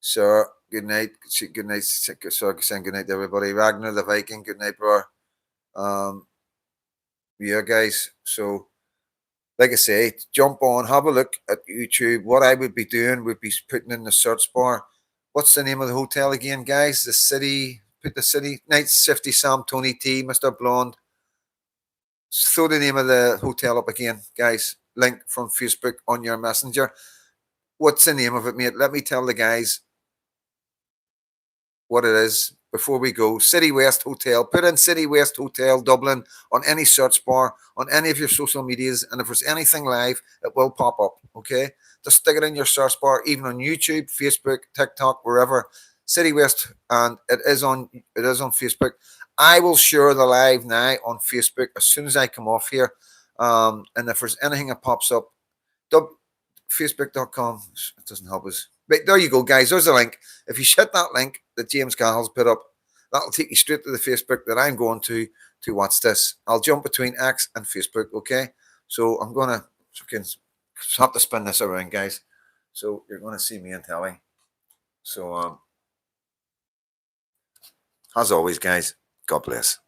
Sir, good night. Good night. Sir, saying good night to everybody. Ragnar the Viking, good night, bro. Yeah, guys. So, like I say, jump on, have a look at YouTube. What I would be doing would be putting in the search bar. What's the name of the hotel again, guys? The City. Put the City. Night 50 Sam, Tony T, Mr. Blonde. Throw the name of the hotel up again, guys. Link from Facebook on your messenger. What's the name of it, mate? Let me tell the guys what it is before we go. City West Hotel. Put in City West Hotel Dublin on any search bar, on any of your social medias, and if there's anything live, it will pop up, okay? Just stick it in your search bar, even on YouTube, Facebook, TikTok, wherever. City West, and it is on Facebook. I will share the live now on Facebook as soon as I come off here. And if there's anything that pops up, facebook.com, it doesn't help us. But there you go, guys. There's a link. If you hit that link that James Cahill's put up, that'll take you straight to the Facebook that I'm going to watch this. I'll jump between X and Facebook, okay? So I'm going to have to spin this around, guys. So you're going to see me in telly. So, as always, guys, God bless.